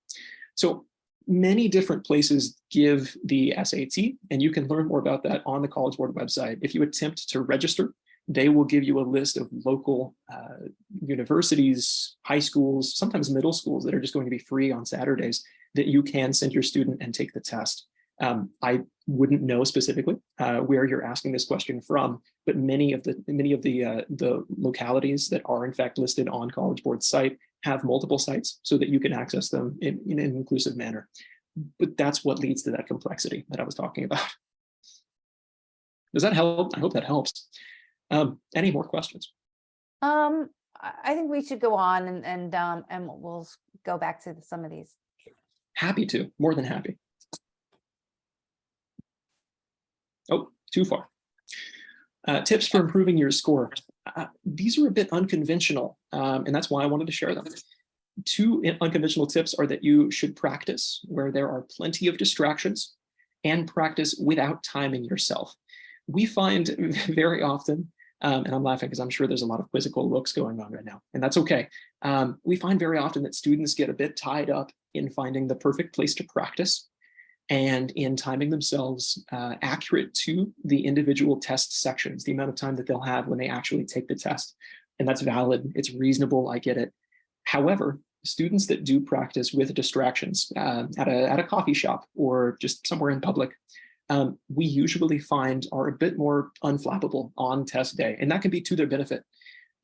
B: So many different places give the SAT, and you can learn more about that on the College Board website. If you attempt to register, they will give you a list of local universities, high schools, sometimes middle schools that are just going to be free on Saturdays that you can send your student and take the test. I wouldn't know specifically where you're asking this question from, but many of the localities that are in fact listed on College Board's site have multiple sites so that you can access them in an inclusive manner. But that's what leads to that complexity that I was talking about. Does that help? I hope that helps. Any more questions?
A: I think we should go on and we'll go back to some of these.
B: Happy to, more than happy. Oh, too far. Tips for improving your score. These are a bit unconventional, and that's why I wanted to share them. Two unconventional tips are that you should practice where there are plenty of distractions and practice without timing yourself. We find very often, and I'm laughing because I'm sure there's a lot of quizzical looks going on right now, and that's okay. We find very often that students get a bit tied up in finding the perfect place to practice and in timing themselves accurate to the individual test sections, the amount of time that they'll have when they actually take the test. And that's valid, it's reasonable, I get it. However, students that do practice with distractions at a coffee shop or just somewhere in public, we usually find are a bit more unflappable on test day, and that can be to their benefit.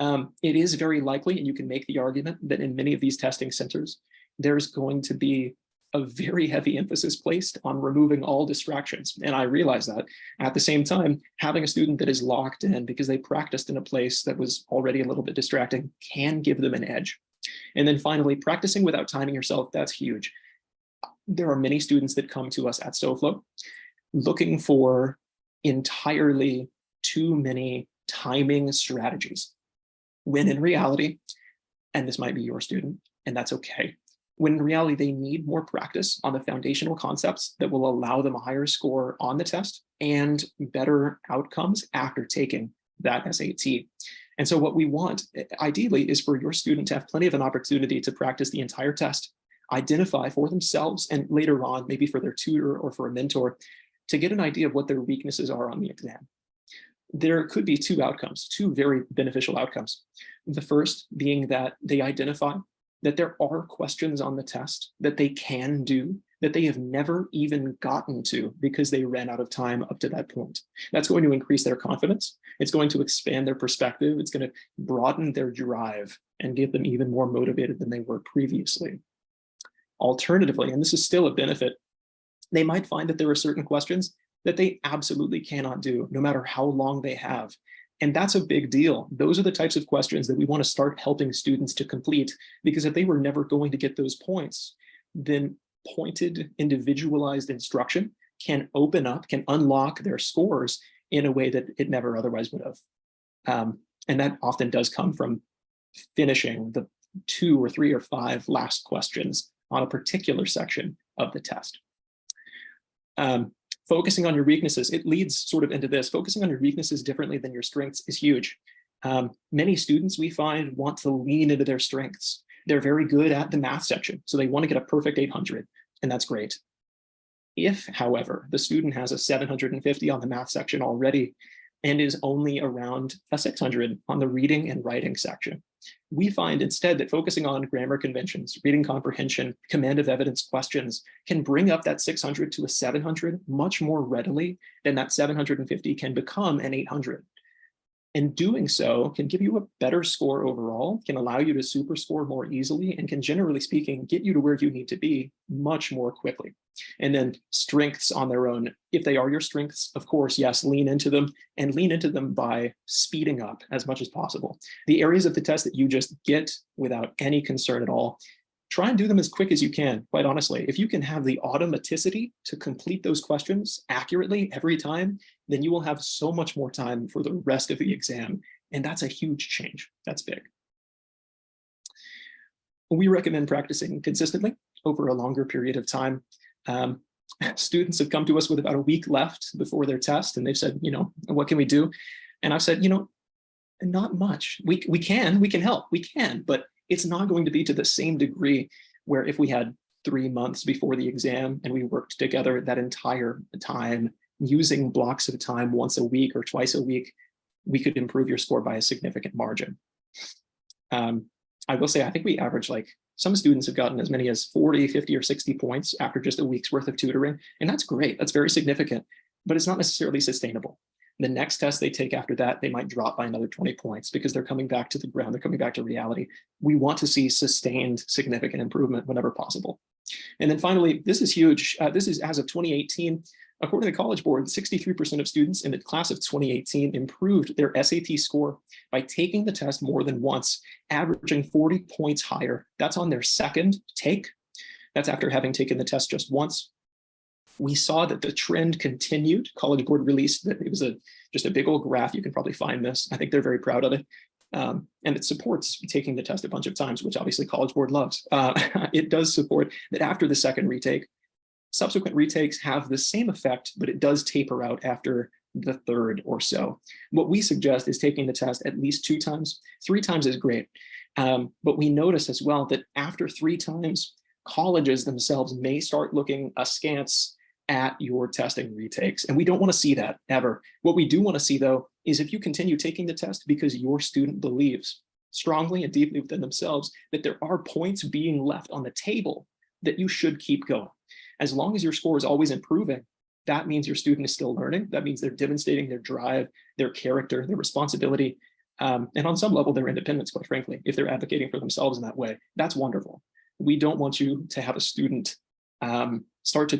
B: It is very likely, and you can make the argument that in many of these testing centers, there's going to be a very heavy emphasis placed on removing all distractions. And I realize that. At the same time, having a student that is locked in because they practiced in a place that was already a little bit distracting can give them an edge. And then finally, practicing without timing yourself, that's huge. There are many students that come to us at SoFlo looking for entirely too many timing strategies, when in reality, and this might be your student, and that's okay, when in reality they need more practice on the foundational concepts that will allow them a higher score on the test and better outcomes after taking that SAT. And so what we want ideally is for your student to have plenty of an opportunity to practice the entire test, identify for themselves, and later on, maybe for their tutor or for a mentor, to get an idea of what their weaknesses are on the exam. There could be two outcomes, two very beneficial outcomes. The first being that they identify that there are questions on the test that they can do that they have never even gotten to because they ran out of time up to that point. That's going to increase their confidence. It's going to expand their perspective. It's going to broaden their drive and get them even more motivated than they were previously. Alternatively, and this is still a benefit, they might find that there are certain questions that they absolutely cannot do, no matter how long they have. And that's a big deal. Those are the types of questions that we want to start helping students to complete, because if they were never going to get those points, then pointed, individualized instruction can open up, can unlock their scores in a way that it never otherwise would have. And that often does come from finishing the 2 or 3 or 5 last questions on a particular section of the test. Focusing on your weaknesses, it leads sort of into this. Focusing on your weaknesses differently than your strengths is huge. Many students we find want to lean into their strengths. They're very good at the math section, so they want to get a perfect 800, and that's great. If, however, the student has a 750 on the math section already and is only around a 600 on the reading and writing section, we find instead that focusing on grammar conventions, reading comprehension, command of evidence questions can bring up that 600 to a 700 much more readily than that 750 can become an 800. And doing so can give you a better score overall, can allow you to super score more easily, and can, generally speaking, get you to where you need to be much more quickly. And then strengths on their own, if they are your strengths, of course, yes, lean into them, and lean into them by speeding up as much as possible. The areas of the test that you just get without any concern at all, try and do them as quick as you can, quite honestly. If you can have the automaticity to complete those questions accurately every time, then you will have so much more time for the rest of the exam. And that's a huge change. That's big. We recommend practicing consistently over a longer period of time. Students have come to us with about a week left before their test, and they've said, what can we do? And I've said, not much. We can help, but it's not going to be to the same degree where if we had 3 months before the exam and we worked together that entire time, using blocks of time once a week or twice a week, we could improve your score by a significant margin. I will say, I think we average, some students have gotten as many as 40, 50, or 60 points after just a week's worth of tutoring. And that's great. That's very significant, but it's not necessarily sustainable. The next test they take after that, they might drop by another 20 points because they're coming back to the ground. They're coming back to reality. We want to see sustained significant improvement whenever possible. And then finally, this is huge. This is as of 2018. According to the College Board, 63% of students in the class of 2018 improved their SAT score by taking the test more than once, averaging 40 points higher. That's on their second take. That's after having taken the test just once. We saw that the trend continued. College Board released that it was just a big old graph. You can probably find this. I think they're very proud of it. And it supports taking the test a bunch of times, which obviously College Board loves. It does support that after the second retake, subsequent retakes have the same effect, but it does taper out after the third or so. What we suggest is taking the test at least 2 times. 3 times is great. But we notice as well that after 3 times, colleges themselves may start looking askance at your testing retakes. And we don't want to see that ever. What we do want to see, though, is if you continue taking the test because your student believes strongly and deeply within themselves that there are points being left on the table, that you should keep going. As long as your score is always improving, that means your student is still learning. That means they're demonstrating their drive, their character, their responsibility, and on some level, their independence, quite frankly, if they're advocating for themselves in that way. That's wonderful. We don't want you to have a student start to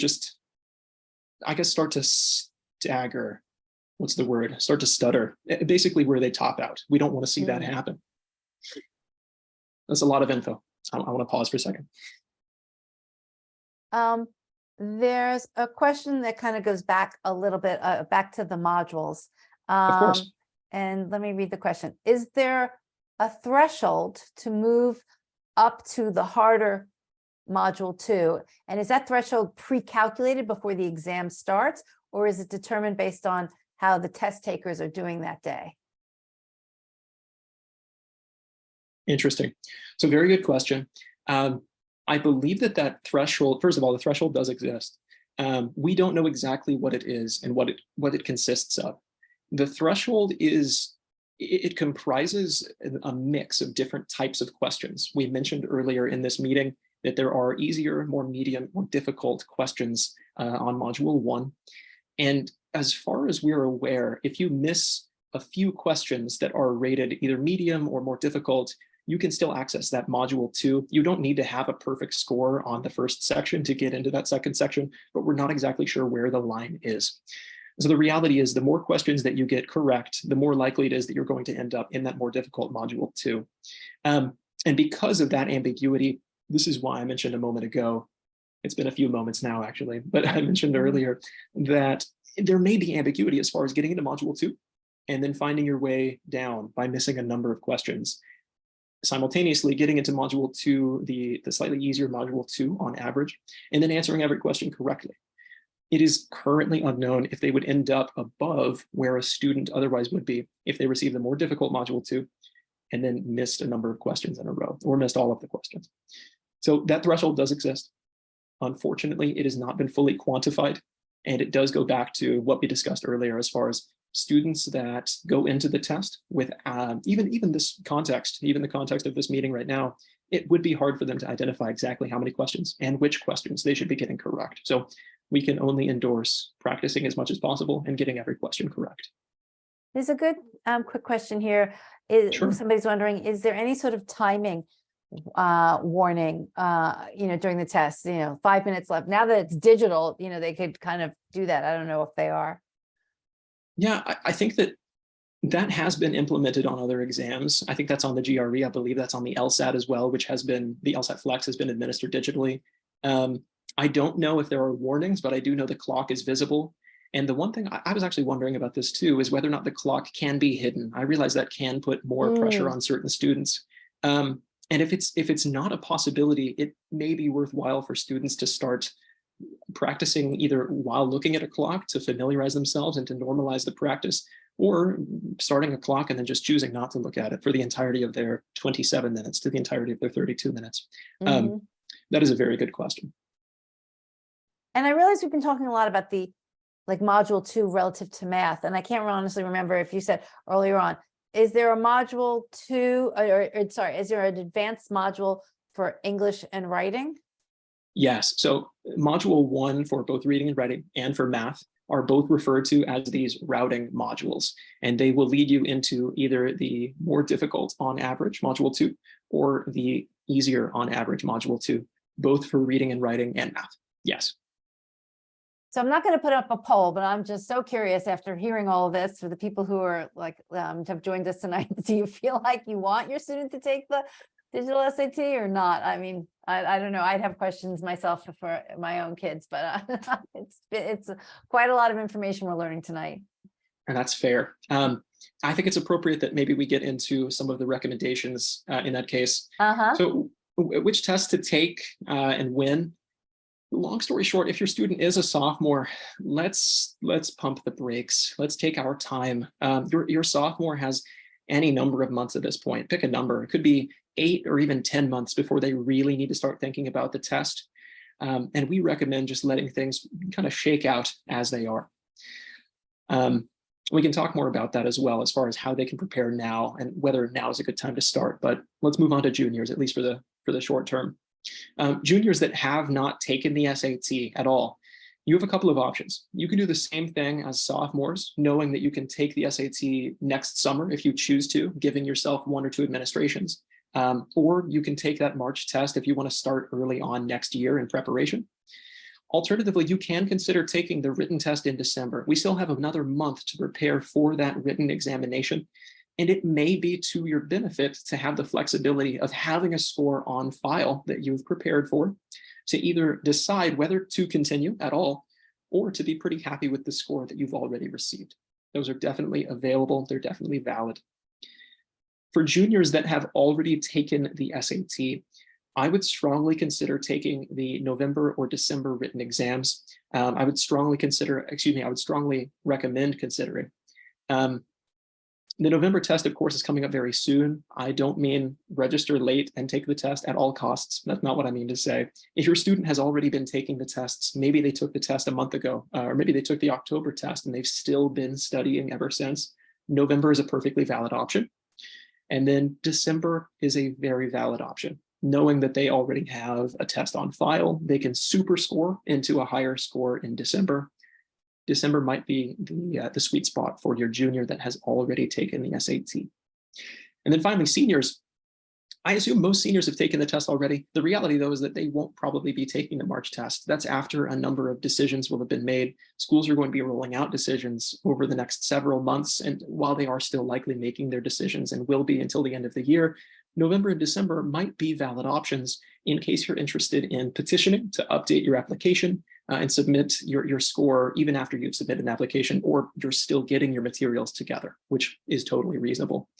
B: stagger. What's the word? Start to stutter, basically where they top out. We don't want to see that happen. That's a lot of info. I want to pause for a second.
A: There's a question that kind of goes back a little bit, back to the modules.
B: Of course.
A: And let me read the question. Is there a threshold to move up to the harder module 2? And is that threshold pre-calculated before the exam starts, or is it determined based on how the test takers are doing that day?
B: Interesting. So very good question. I believe that threshold, first of all, the threshold does exist. We don't know exactly what it is and what it consists of. The threshold it comprises a mix of different types of questions. We mentioned earlier in this meeting that there are easier, more medium, more difficult questions on module 1. And as far as we're aware, if you miss a few questions that are rated either medium or more difficult, you can still access that module 2. You don't need to have a perfect score on the first section to get into that second section, but we're not exactly sure where the line is. So the reality is the more questions that you get correct, the more likely it is that you're going to end up in that more difficult module 2. And because of that ambiguity, this is why I mentioned a moment ago, it's been a few moments now actually, but I mentioned earlier that there may be ambiguity as far as getting into module 2 and then finding your way down by missing a number of questions. Simultaneously getting into module 2, the slightly easier module 2 on average, and then answering every question correctly. It is currently unknown if they would end up above where a student otherwise would be if they received the more difficult module 2 and then missed a number of questions in a row or missed all of the questions. So that threshold does exist. Unfortunately, it has not been fully quantified, and it does go back to what we discussed earlier as far as students that go into the test with even this context, even the context of this meeting right now, it would be hard for them to identify exactly how many questions and which questions they should be getting correct. So we can only endorse practicing as much as possible and getting every question correct.
A: There's a good quick question here.
B: Sure.
A: Somebody's wondering, is there any sort of timing warning, during the test, 5 minutes left? Now that it's digital, they could kind of do that. I don't know if they are.
B: Yeah, I think that has been implemented on other exams. I think that's on the GRE. I believe that's on the LSAT as well, which has been, the LSAT Flex has been administered digitally. I don't know if there are warnings, but I do know the clock is visible. And the one thing I was actually wondering about this too is whether or not the clock can be hidden. I realize that can put more pressure on certain students. And if it's not a possibility, it may be worthwhile for students to start practicing either while looking at a clock to familiarize themselves and to normalize the practice, or starting a clock and then just choosing not to look at it for the entirety of their 27 minutes to the entirety of their 32 minutes. That is a very good question.
A: And I realize we've been talking a lot about the module 2 relative to math, and I can't honestly remember if you said earlier on, is there a module 2 is there an advanced module for English and writing?
B: Yes. So module 1 for both reading and writing and for math are both referred to as these routing modules, and they will lead you into either the more difficult on average module 2 or the easier on average module 2, both for reading and writing and math. Yes.
A: So I'm not going to put up a poll, but I'm just so curious after hearing all of this for the people who are have joined us tonight. Do you feel like you want your student to take the digital SAT or not? I mean, I don't know. I'd have questions myself for my own kids, but it's quite a lot of information we're learning tonight.
B: And that's fair. I think it's appropriate that maybe we get into some of the recommendations in that case. So which tests to take and when? Long story short, if your student is a sophomore, let's pump the brakes. Let's take our time. Your sophomore has any number of months at this point. Pick a number. It could be 8 or even 10 months before they really need to start thinking about the test. And we recommend just letting things kind of shake out as they are. We can talk more about that as well as far as how they can prepare now and whether now is a good time to start. But let's move on to juniors, at least for the short term. Juniors that have not taken the SAT at all, you have a couple of options. You can do the same thing as sophomores, knowing that you can take the SAT next summer if you choose to, giving yourself 1 or 2 administrations. Or you can take that March test if you want to start early on next year in preparation. Alternatively, you can consider taking the written test in December. We still have another month to prepare for that written examination. And it may be to your benefit to have the flexibility of having a score on file that you've prepared for, to either decide whether to continue at all, or to be pretty happy with the score that you've already received. Those are definitely available. They're definitely valid. For juniors that have already taken the SAT, I would strongly consider taking the November or December written exams. I would strongly recommend considering. The November test, of course, is coming up very soon. I don't mean register late and take the test at all costs. That's not what I mean to say. If your student has already been taking the tests, maybe they took the test a month ago, or maybe they took the October test and they've still been studying ever since, November is a perfectly valid option. And then December is a very valid option. Knowing that they already have a test on file, they can super score into a higher score in December. December might be the sweet spot for your junior that has already taken the SAT. And then finally, seniors. I assume most seniors have taken the test already. The reality, though, is that they won't probably be taking the March test. That's after a number of decisions will have been made. Schools are going to be rolling out decisions over the next several months. And while they are still likely making their decisions and will be until the end of the year, November and December might be valid options in case you're interested in petitioning to update your application and submit your score even after you've submitted an application, or you're still getting your materials together, which is totally reasonable.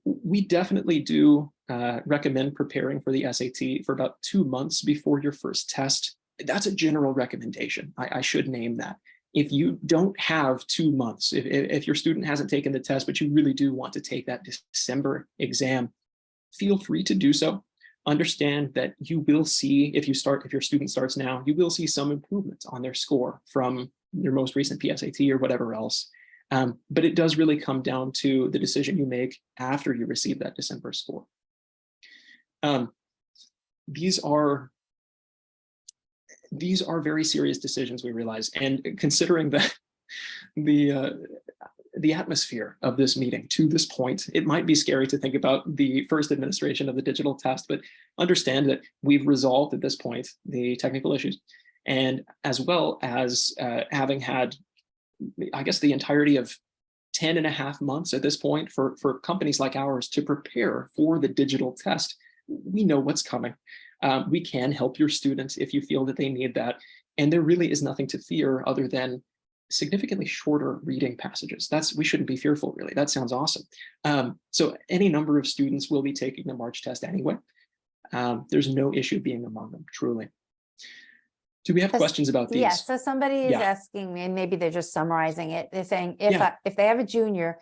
B: We definitely do recommend preparing for the SAT for about 2 months before your first test. That's a general recommendation. I should name that. If you don't have 2 months, if your student hasn't taken the test, but you really do want to take that December exam, feel free to do so. Understand that you will see, if your student starts now, you will see some improvement on their score from your most recent PSAT or whatever else. But it does really come down to the decision you make after you receive that December score. These are very serious decisions, we realize, and considering the atmosphere of this meeting to this point, it might be scary to think about the first administration of the digital test, but understand that we've resolved at this point the technical issues, and as well as having had, I guess, the entirety of 10.5 months at this point for companies like ours to prepare for the digital test. We know what's coming. We can help your students if you feel that they need that. And there really is nothing to fear other than significantly shorter reading passages. We shouldn't be fearful, really. That sounds awesome. So any number of students will be taking the March test anyway. There's no issue being among them, truly. Do we have questions about these?
A: Yes, so somebody is asking me, and maybe they're just summarizing it. They're saying, if they have a junior,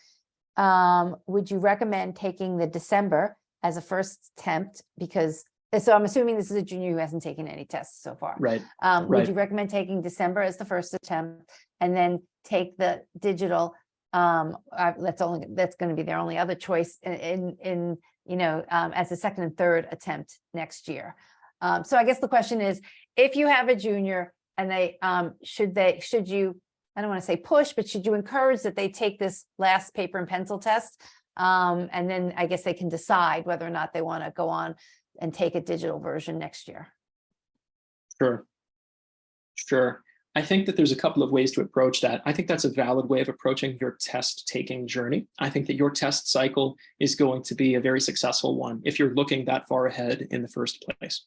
A: would you recommend taking the December as a first attempt? Because, so I'm assuming this is a junior who hasn't taken any tests so far.
B: Right.
A: Would you recommend taking December as the first attempt and then take the digital? That's going to be their only other choice in as a second and third attempt next year. So I guess the question is, if you have a junior and they, should you, I don't want to say push, but should you encourage that they take this last paper and pencil test? And then I guess they can decide whether or not they want to go on and take a digital version next year.
B: Sure. I think that there's a couple of ways to approach that. I think that's a valid way of approaching your test taking journey. I think that your test cycle is going to be a very successful one if you're looking that far ahead in the first place.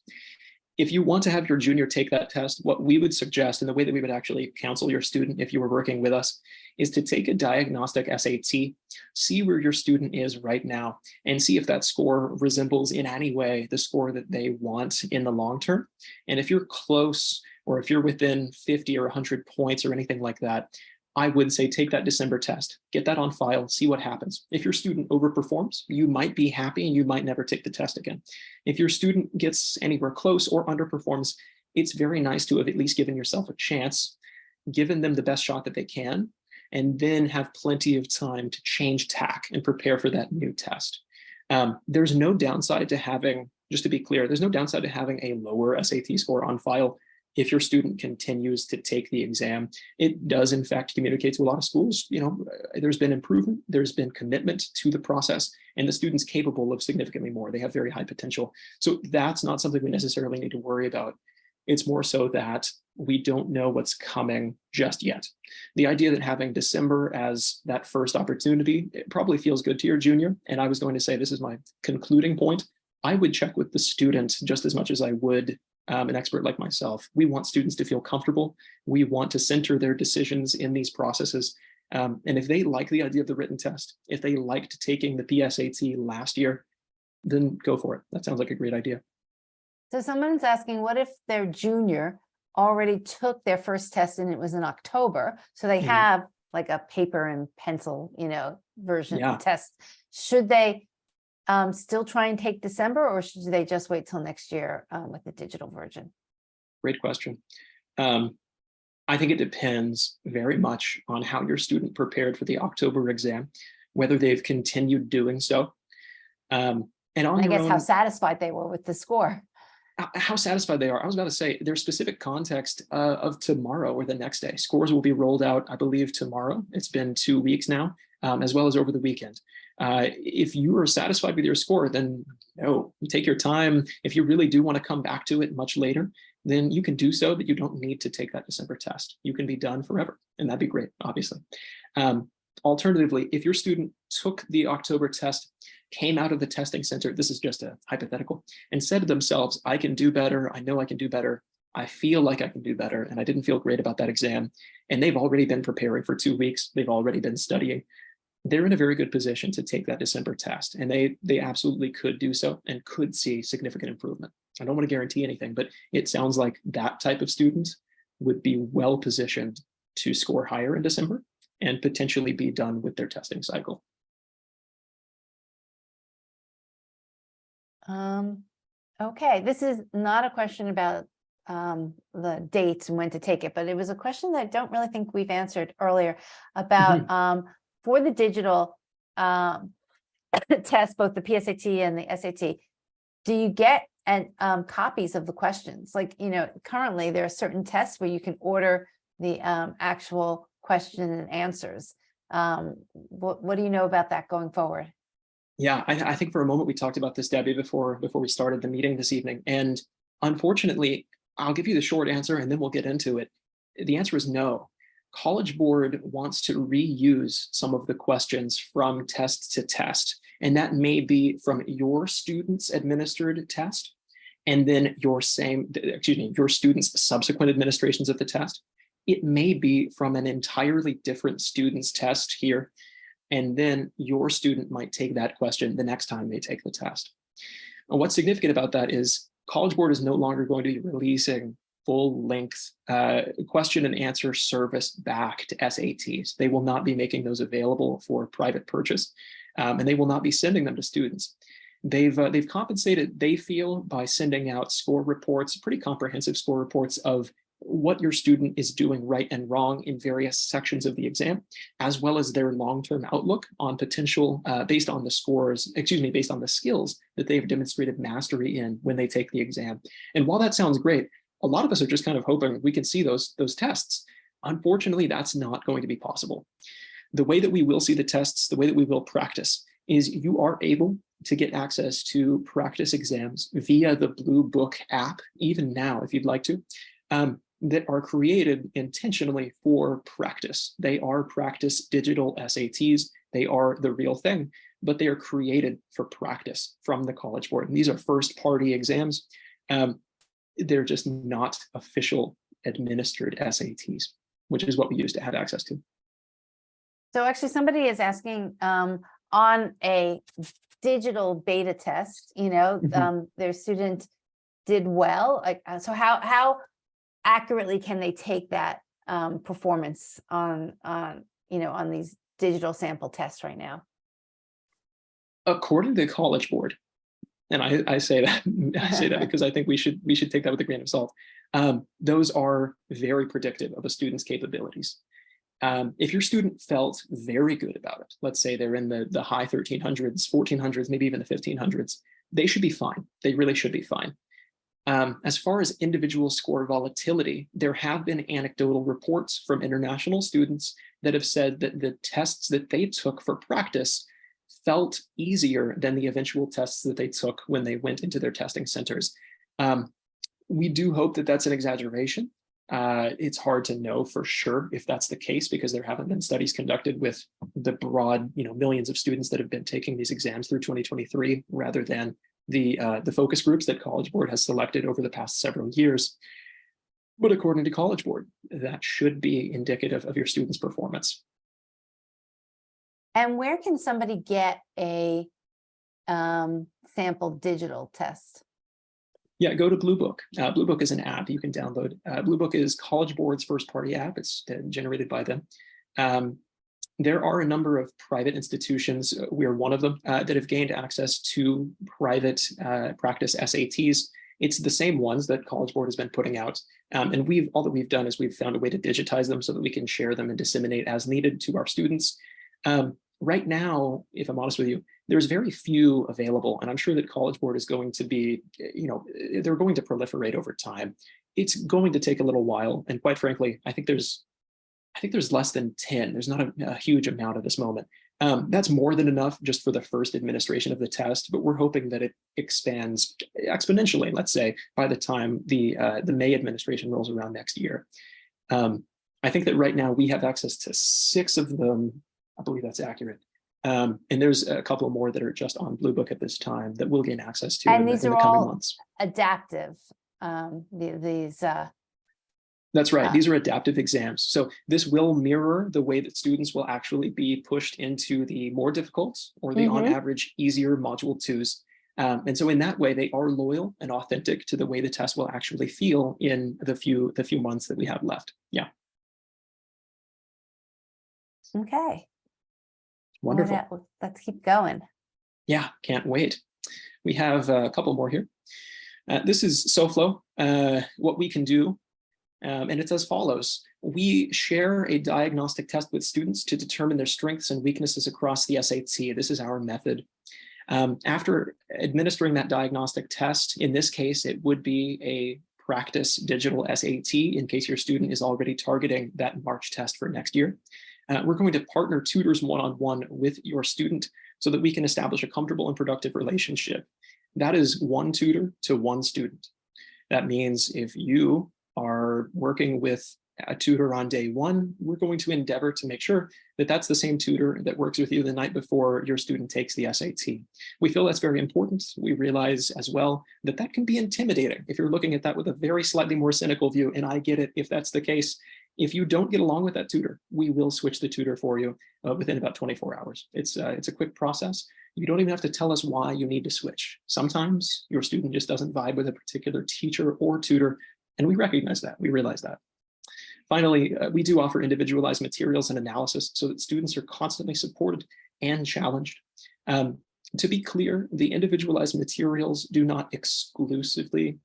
B: If you want to have your junior take that test, what we would suggest, and the way that we would actually counsel your student if you were working with us, is to take a diagnostic SAT, see where your student is right now, and see if that score resembles in any way the score that they want in the long term. And if you're close, or if you're within 50 or 100 points or anything like that, I would say take that December test, get that on file, see what happens. If your student overperforms, you might be happy and you might never take the test again. If your student gets anywhere close or underperforms, it's very nice to have at least given yourself a chance, given them the best shot that they can, and then have plenty of time to change tack and prepare for that new test. There's no downside to having, just to be clear, there's no downside to having a lower SAT score on file if your student continues to take the exam. It does, in fact, communicate to a lot of schools, there's been improvement, there's been commitment to the process, and the student's capable of significantly more. They have very high potential. So that's not something we necessarily need to worry about. It's more so that we don't know what's coming just yet. The idea that having December as that first opportunity, it probably feels good to your junior. And I was going to say, this is my concluding point. I would check with the student just as much as I would an expert like myself. We want students to feel comfortable. We want to center their decisions in these processes. And if they like the idea of the written test, if they liked taking the PSAT last year, then go for it. That sounds like a great idea.
A: So someone's asking, what if their junior already took their first test and it was in October? So they have like a paper and pencil, version test. Should they still try and take December, or should they just wait till next year with the digital version?
B: Great question. I think it depends very much on how your student prepared for the October exam, whether they've continued doing so. And on
A: I guess
B: own,
A: how satisfied they were with the score.
B: How satisfied they are. I was about to say, there's specific context of tomorrow or the next day. Scores will be rolled out, I believe, tomorrow. It's been 2 weeks now, as well as over the weekend. If you are satisfied with your score, then no, you take your time. If you really do want to come back to it much later, then you can do so, but you don't need to take that December test. You can be done forever, and that'd be great, obviously. Alternatively, if your student took the October test, came out of the testing center, this is just a hypothetical, and said to themselves, I can do better, I know I can do better, I feel like I can do better, and I didn't feel great about that exam, and they've already been preparing for 2 weeks, they've already been studying, they're in a very good position to take that December test, and they absolutely could do so and could see significant improvement. I don't want to guarantee anything, but it sounds like that type of student would be well positioned to score higher in December and potentially be done with their testing cycle.
A: Okay, this is not a question about the dates and when to take it, but it was a question that I don't really think we've answered earlier about for the digital test, both the PSAT and the SAT, do you get copies of the questions? Like, currently there are certain tests where you can order the actual question and answers. What do you know about that going forward?
B: Yeah, I think for a moment we talked about this, Debbie, before we started the meeting this evening. And unfortunately, I'll give you the short answer and then we'll get into it. The answer is no. College Board wants to reuse some of the questions from test to test. And that may be from your student's administered test and then your student's subsequent administrations of the test. It may be from an entirely different student's test here. And then your student might take that question the next time they take the test. And what's significant about that is College Board is no longer going to be releasing full-length question and answer service back to SATs. They will not be making those available for private purchase, and they will not be sending them to students. They've compensated, they feel, by sending out score reports, pretty comprehensive score reports of what your student is doing right and wrong in various sections of the exam, as well as their long-term outlook on potential based on the skills that they've demonstrated mastery in when they take the exam. And while that sounds great, a lot of us are just kind of hoping we can see those tests. Unfortunately, that's not going to be possible. The way that we will see the tests, the way that we will practice, is you are able to get access to practice exams via the Blue Book app, even now, if you'd like to, that are created intentionally for practice. They are practice digital SATs. They are the real thing, but they are created for practice from the College Board. And these are first-party exams. They're just not official administered SATs, which is what we used to have access to.
A: So actually somebody is asking on a digital beta test, their student did well. So how accurately can they take that performance on these digital sample tests right now?
B: According to the College Board, and I say that because I think we should take that with a grain of salt. Those are very predictive of a student's capabilities. If your student felt very good about it, let's say they're in the high 1300s, 1400s, maybe even the 1500s, they should be fine. They really should be fine. As far as individual score volatility, there have been anecdotal reports from international students that have said that the tests that they took for practice felt easier than the eventual tests that they took when they went into their testing centers. We do hope that that's an exaggeration. It's hard to know for sure if that's the case because there haven't been studies conducted with the broad, millions of students that have been taking these exams through 2023, rather than the focus groups that College Board has selected over the past several years. But according to College Board, that should be indicative of your students' performance.
A: And where can somebody get a sample digital test?
B: Yeah, go to Blue Book. Blue Book is an app you can download. Blue Book is College Board's first-party app. It's generated by them. There are a number of private institutions, we are one of them, that have gained access to private practice SATs. It's the same ones that College Board has been putting out. And all that we've done is we've found a way to digitize them so that we can share them and disseminate as needed to our students. Right now, if I'm honest with you, there's very few available, and I'm sure that College Board is going to be, they're going to proliferate over time. It's going to take a little while, and quite frankly, I think there's less than 10. There's not a huge amount at this moment. That's more than enough just for the first administration of the test, but we're hoping that it expands exponentially, let's say, by the time the May administration rolls around next year. I think that right now we have access to 6 of them. I believe that's accurate. And there's a couple more that are just on Blue Book at this time that we'll gain access to in the coming months.
A: Adaptive.
B: That's right. These are adaptive exams. So this will mirror the way that students will actually be pushed into the more difficult or the on average easier module 2s. And so in that way, they are loyal and authentic to the way the test will actually feel in the few months that we have left. Yeah.
A: Okay.
B: Wonderful.
A: Let's keep going.
B: Yeah, can't wait. We have a couple more here. This is SoFlo, what we can do. And it's as follows. We share a diagnostic test with students to determine their strengths and weaknesses across the SAT. This is our method. After administering that diagnostic test, in this case, it would be a practice digital SAT in case your student is already targeting that March test for next year. We're going to partner tutors one-on-one with your student so that we can establish a comfortable and productive relationship. That is one tutor to one student. That means if you are working with a tutor on day 1, we're going to endeavor to make sure that that's the same tutor that works with you the night before your student takes the SAT. We feel that's very important. We realize as well that that can be intimidating if you're looking at that with a very slightly more cynical view, and I get it if that's the case. If you don't get along with that tutor, we will switch the tutor for you within about 24 hours. It's a quick process. You don't even have to tell us why you need to switch. Sometimes your student just doesn't vibe with a particular teacher or tutor, and we recognize that, we realize that. Finally, we do offer individualized materials and analysis so that students are constantly supported and challenged. To be clear, the individualized materials do not exclusively,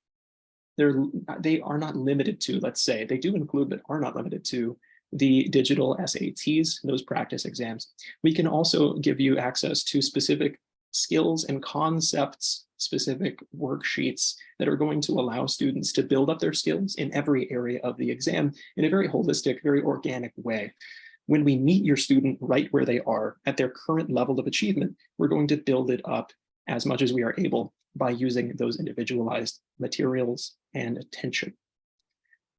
B: they are not limited to, let's say, they do include but are not limited to the digital SATs, those practice exams. We can also give you access to specific skills and concepts, specific worksheets that are going to allow students to build up their skills in every area of the exam in a very holistic, very organic way. When we meet your student right where they are at their current level of achievement, we're going to build it up as much as we are able by using those individualized materials and attention.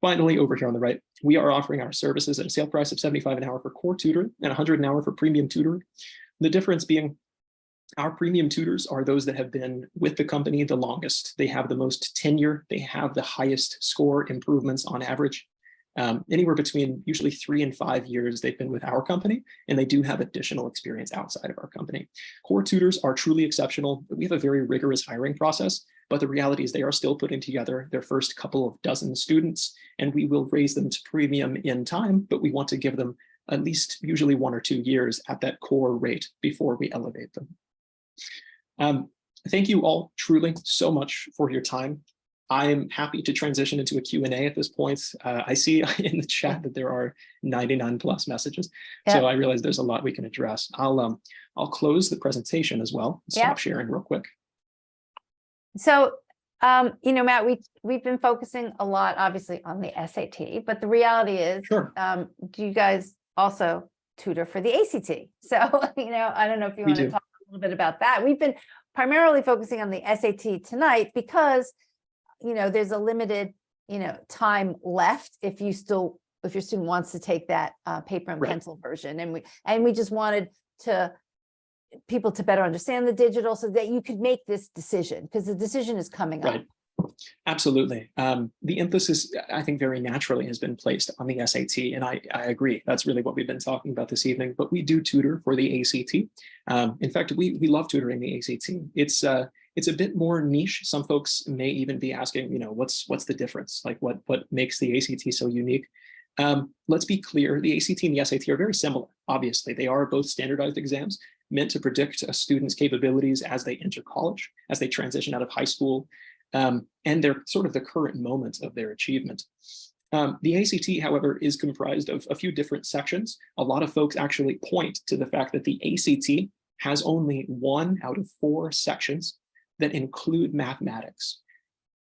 B: Finally, over here on the right, we are offering our services at a sale price of $75 an hour for core tutoring and $100 an hour for premium tutoring. The difference being our premium tutors are those that have been with the company the longest. They have the most tenure. They have the highest score improvements on average. Anywhere between usually 3 and 5 years they've been with our company, and they do have additional experience outside of our company. Core tutors are truly exceptional. We have a very rigorous hiring process, but the reality is they are still putting together their first couple of dozen students, and we will raise them to premium in time, but we want to give them at least usually 1 or 2 years at that core rate before we elevate them. Thank you all truly so much for your time. I'm happy to transition into a Q&A at this point. I see in the chat that there are 99 plus messages. Yep. So I realize there's a lot we can address. I'll close the presentation as well. Stop sharing real quick.
A: So, Matt, we've been focusing a lot, obviously, on the SAT, but the reality is, do you guys also tutor for the ACT? So, I don't know if you want to talk a little bit about that. We've been primarily focusing on the SAT tonight because there's a limited, time left if your student wants to take that paper and pencil version. And we just wanted people to better understand the digital so that you could make this decision, because the decision is coming up.
B: Absolutely. The emphasis, I think, very naturally has been placed on the SAT, and I agree. That's really what we've been talking about this evening. But we do tutor for the ACT. In fact, we love tutoring the ACT. It's a bit more niche. Some folks may even be asking, what's the difference? Like, what makes the ACT so unique? Let's be clear: the ACT and the SAT are very similar. Obviously, they are both standardized exams meant to predict a student's capabilities as they enter college, as they transition out of high school. And they're sort of the current moment of their achievement. The ACT, however, is comprised of a few different sections. A lot of folks actually point to the fact that the ACT has only 1 out of 4 sections that include mathematics.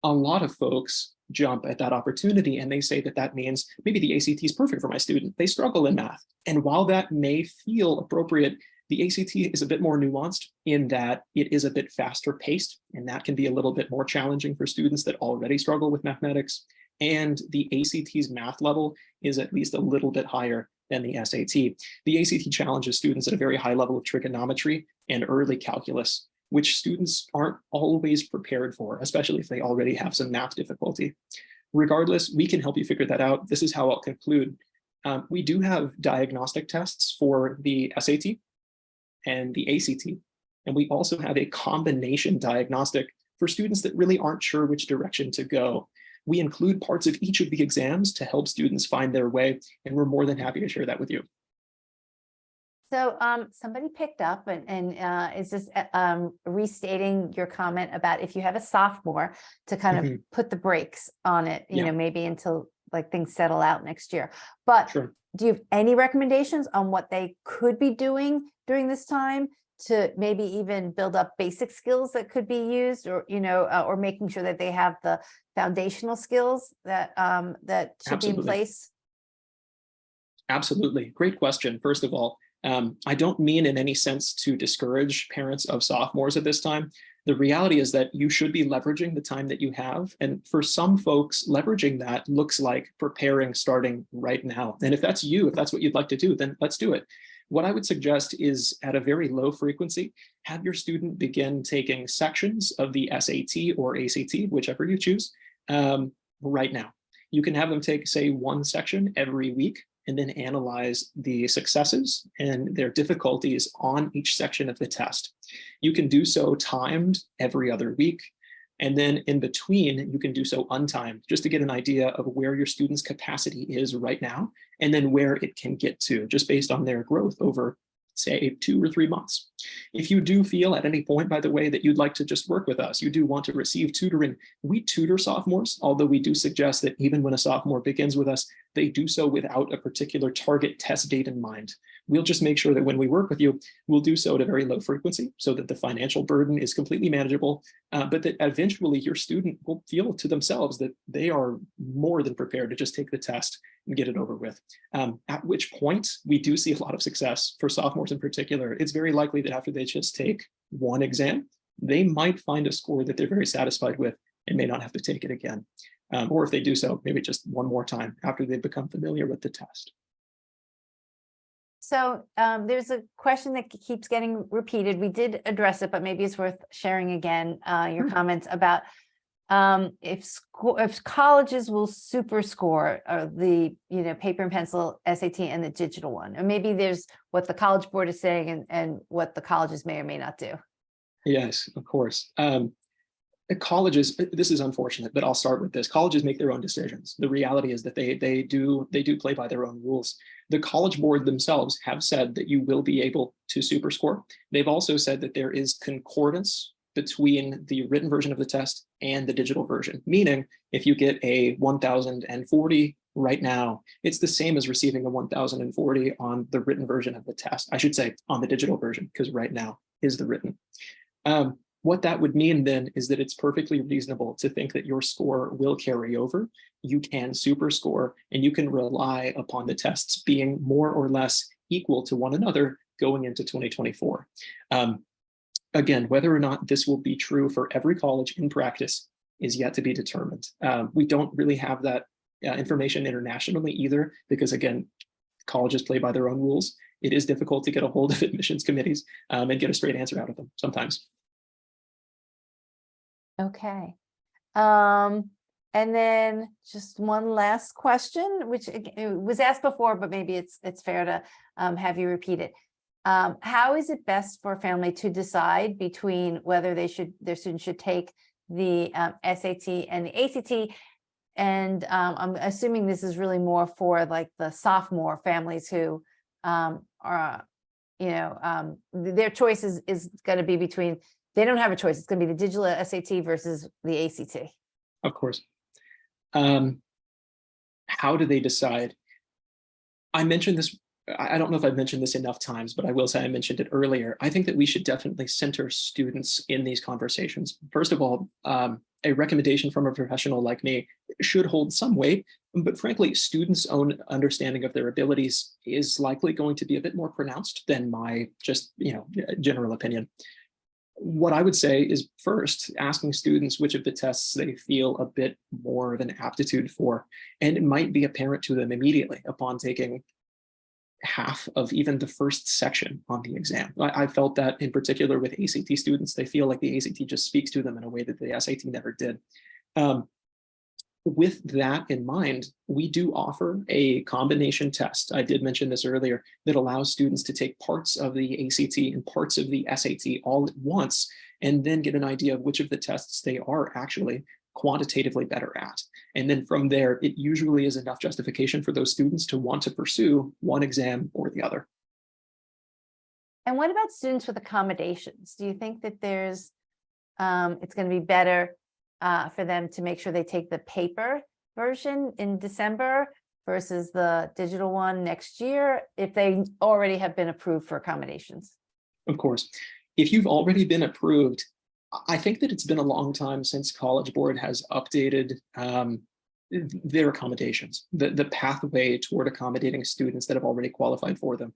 B: A lot of folks jump at that opportunity and they say that that means maybe the ACT is perfect for my student. They struggle in math. And while that may feel appropriate, the ACT is a bit more nuanced in that it is a bit faster paced, and that can be a little bit more challenging for students that already struggle with mathematics. And the ACT's math level is at least a little bit higher than the SAT. The ACT challenges students at a very high level of trigonometry and early calculus, which students aren't always prepared for, especially if they already have some math difficulty. Regardless, we can help you figure that out. This is how I'll conclude. We do have diagnostic tests for the SAT and the ACT. And we also have a combination diagnostic for students that really aren't sure which direction to go. We include parts of each of the exams to help students find their way, and we're more than happy to share that with you.
A: So somebody picked up and is just restating your comment about if you have a sophomore to kind of put the brakes on it, you know, maybe until like things settle out next year. But
B: Sure.
A: Do you have any recommendations on what they could be doing during this time to maybe even build up basic skills that could be used, or, or making sure that they have the foundational skills that that should be in place?
B: Absolutely. Great question. First of all, I don't mean in any sense to discourage parents of sophomores at this time. The reality is that you should be leveraging the time that you have. And for some folks, leveraging that looks like preparing starting right now. And if that's you, if that's what you'd like to do, then let's do it. What I would suggest is, at a very low frequency, have your student begin taking sections of the SAT or ACT, whichever you choose, right now. You can have them take, say, 1 section every week, and then analyze the successes and their difficulties on each section of the test. You can do so timed every other week. And then in between, you can do so untimed, just to get an idea of where your student's capacity is right now, and then where it can get to, just based on their growth over, say, 2 or 3 months. If you do feel at any point, by the way, that you'd like to just work with us, you do want to receive tutoring, we tutor sophomores, although we do suggest that even when a sophomore begins with us, they do so without a particular target test date in mind. We'll just make sure that when we work with you, we'll do so at a very low frequency so that the financial burden is completely manageable, but that eventually your student will feel to themselves that they are more than prepared to just take the test and get it over with. At which point we do see a lot of success for sophomores in particular. It's very likely that after they just take 1 exam, they might find a score that they're very satisfied with and may not have to take it again. Or if they do so, maybe just 1 more time after they've become familiar with the test.
A: So there's a question that keeps getting repeated. We did address it, but maybe it's worth sharing again, your comments about if colleges will super score the paper and pencil SAT and the digital one, or maybe there's what the College Board is saying and what the colleges may or may not do.
B: Yes, of course. Colleges, this is unfortunate, but I'll start with this. Colleges make their own decisions. The reality is that they do play by their own rules. The College Board themselves have said that you will be able to super score. They've also said that there is concordance between the written version of the test and the digital version, meaning if you get a 1040 right now, it's the same as receiving a 1040 on the written version of the test. I should say on the digital version, because right now is the written. What that would mean then is that it's perfectly reasonable to think that your score will carry over. You can super score, and you can rely upon the tests being more or less equal to one another going into 2024. Again, whether or not this will be true for every college in practice is yet to be determined. We don't really have that information internationally either, because again, colleges play by their own rules. It is difficult to get a hold of admissions committees and get a straight answer out of them sometimes.
A: Okay. And then just one last question, which it was asked before, but maybe it's fair to have you repeat it. How is it best for a family to decide between whether their student should take the SAT and the ACT? And I'm assuming this is really more for like the sophomore families who are, their choice is going to be between, they don't have a choice. It's going to be the digital SAT versus the ACT.
B: Of course. How do they decide? I mentioned this, I don't know if I've mentioned this enough times, but I will say I mentioned it earlier. I think that we should definitely center students in these conversations. First of all, a recommendation from a professional like me should hold some weight, but frankly, students' own understanding of their abilities is likely going to be a bit more pronounced than my just, general opinion. What I would say is first asking students which of the tests they feel a bit more of an aptitude for, and it might be apparent to them immediately upon taking half of even the first section on the exam. I felt that in particular with ACT students, they feel like the ACT just speaks to them in a way that the SAT never did. With that in mind, we do offer a combination test. I did mention this earlier, that allows students to take parts of the ACT and parts of the SAT all at once, and then get an idea of which of the tests they are actually quantitatively better at. And then from there, it usually is enough justification for those students to want to pursue one exam or the other.
A: And what about students with accommodations? Do you think that there's, it's going to be better for them to make sure they take the paper version in December versus the digital one next year if they already have been approved for accommodations?
B: Of course, if you've already been approved, I think that it's been a long time since College Board has updated their accommodations, the pathway toward accommodating students that have already qualified for them.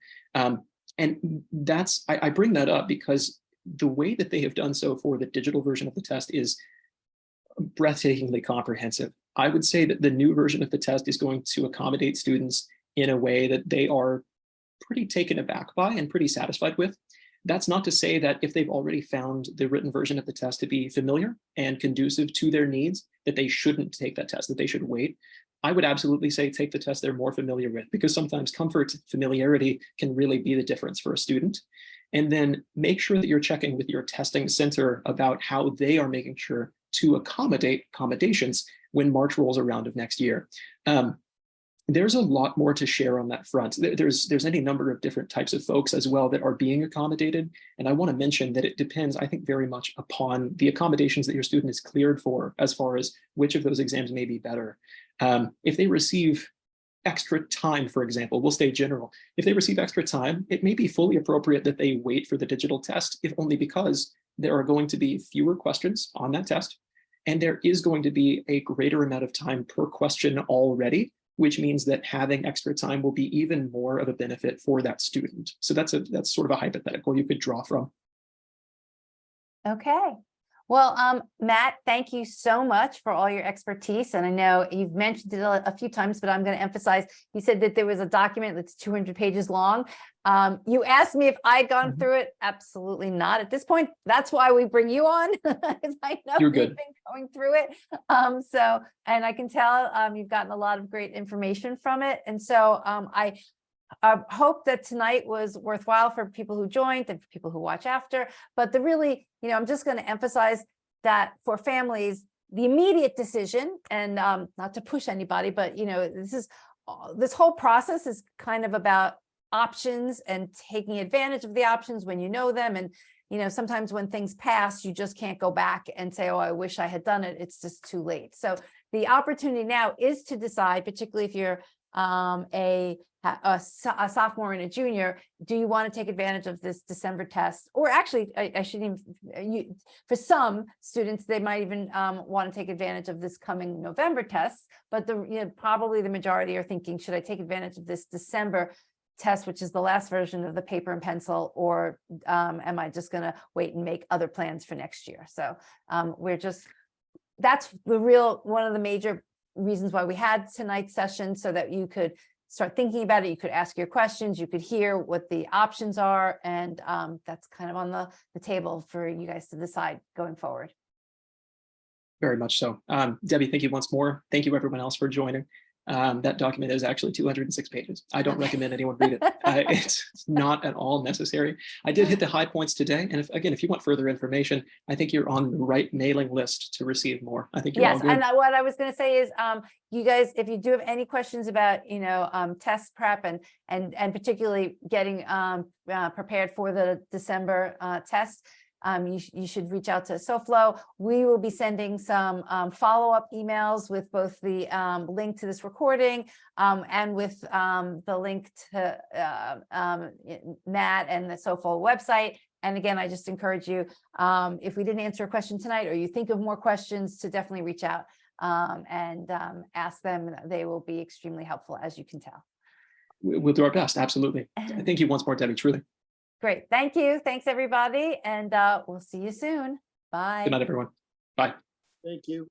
B: And that's, I bring that up because the way that they have done so for the digital version of the test is breathtakingly comprehensive. I would say that the new version of the test is going to accommodate students in a way that they are pretty taken aback by and pretty satisfied with. That's not to say that if they've already found the written version of the test to be familiar and conducive to their needs, that they shouldn't take that test, that they should wait. I would absolutely say take the test they're more familiar with, because sometimes comfort, familiarity can really be the difference for a student. And then make sure that you're checking with your testing center about how they are making sure to accommodate accommodations when March rolls around of next year. There's a lot more to share on that front. There's any number of different types of folks as well that are being accommodated. And I want to mention that it depends, I think, very much upon the accommodations that your student is cleared for, as far as which of those exams may be better. If they receive extra time, for example, we'll stay general. If they receive extra time, it may be fully appropriate that they wait for the digital test, if only because there are going to be fewer questions on that test. And there is going to be a greater amount of time per question already, which means that having extra time will be even more of a benefit for that student. So that's sort of a hypothetical you could draw from.
A: Okay. Well, Matt, thank you so much for all your expertise. And I know you've mentioned it a few times, but I'm going to emphasize, you said that there was a document that's 200 pages long. You asked me if I'd gone through it. Absolutely not at this point. That's why we bring you on, because I know you've been going through it. And I can tell you've gotten a lot of great information from it. And so I hope that tonight was worthwhile for people who joined and for people who watch after. But the really, I'm just going to emphasize that for families, the immediate decision, and not to push anybody, but this whole process is kind of about options and taking advantage of the options when you know them. And sometimes when things pass, you just can't go back and say, oh, I wish I had done it. It's just too late. So the opportunity now is to decide, particularly if you're a sophomore and a junior, do you want to take advantage of this December test? Or actually, I shouldn't even, for some students, they might even want to take advantage of this coming November test, but probably the majority are thinking, should I take advantage of this December test, which is the last version of the paper and pencil, or am I just going to wait and make other plans for next year? So that's one of the major reasons why we had tonight's session, so that you could start thinking about it. You could ask your questions, you could hear what the options are, and that's kind of on the table for you guys to decide going forward.
B: Very much so. Debbie, thank you once more. Thank you everyone else for joining. That document is actually 206 pages. I don't recommend anyone read it. It's not at all necessary. I did hit the high points today. And if you want further information, I think you're on the right mailing list to receive more. I think you're all
A: Yes,
B: good.
A: and what I was going to say is, you guys, if you do have any questions about, test prep and particularly getting prepared for the December test, you should reach out to SoFlo. We will be sending some follow-up emails with both the link to this recording and with the link to Matt and the SoFlo website. And again, I just encourage you, if we didn't answer a question tonight, or you think of more questions, to definitely reach out and ask them. They will be extremely helpful, as you can tell.
B: We'll do our best. Absolutely. Thank you once more, Debbie, truly.
A: Great. Thank you. Thanks, everybody. And we'll see you soon. Bye.
B: Good night, everyone. Bye.
C: Thank you.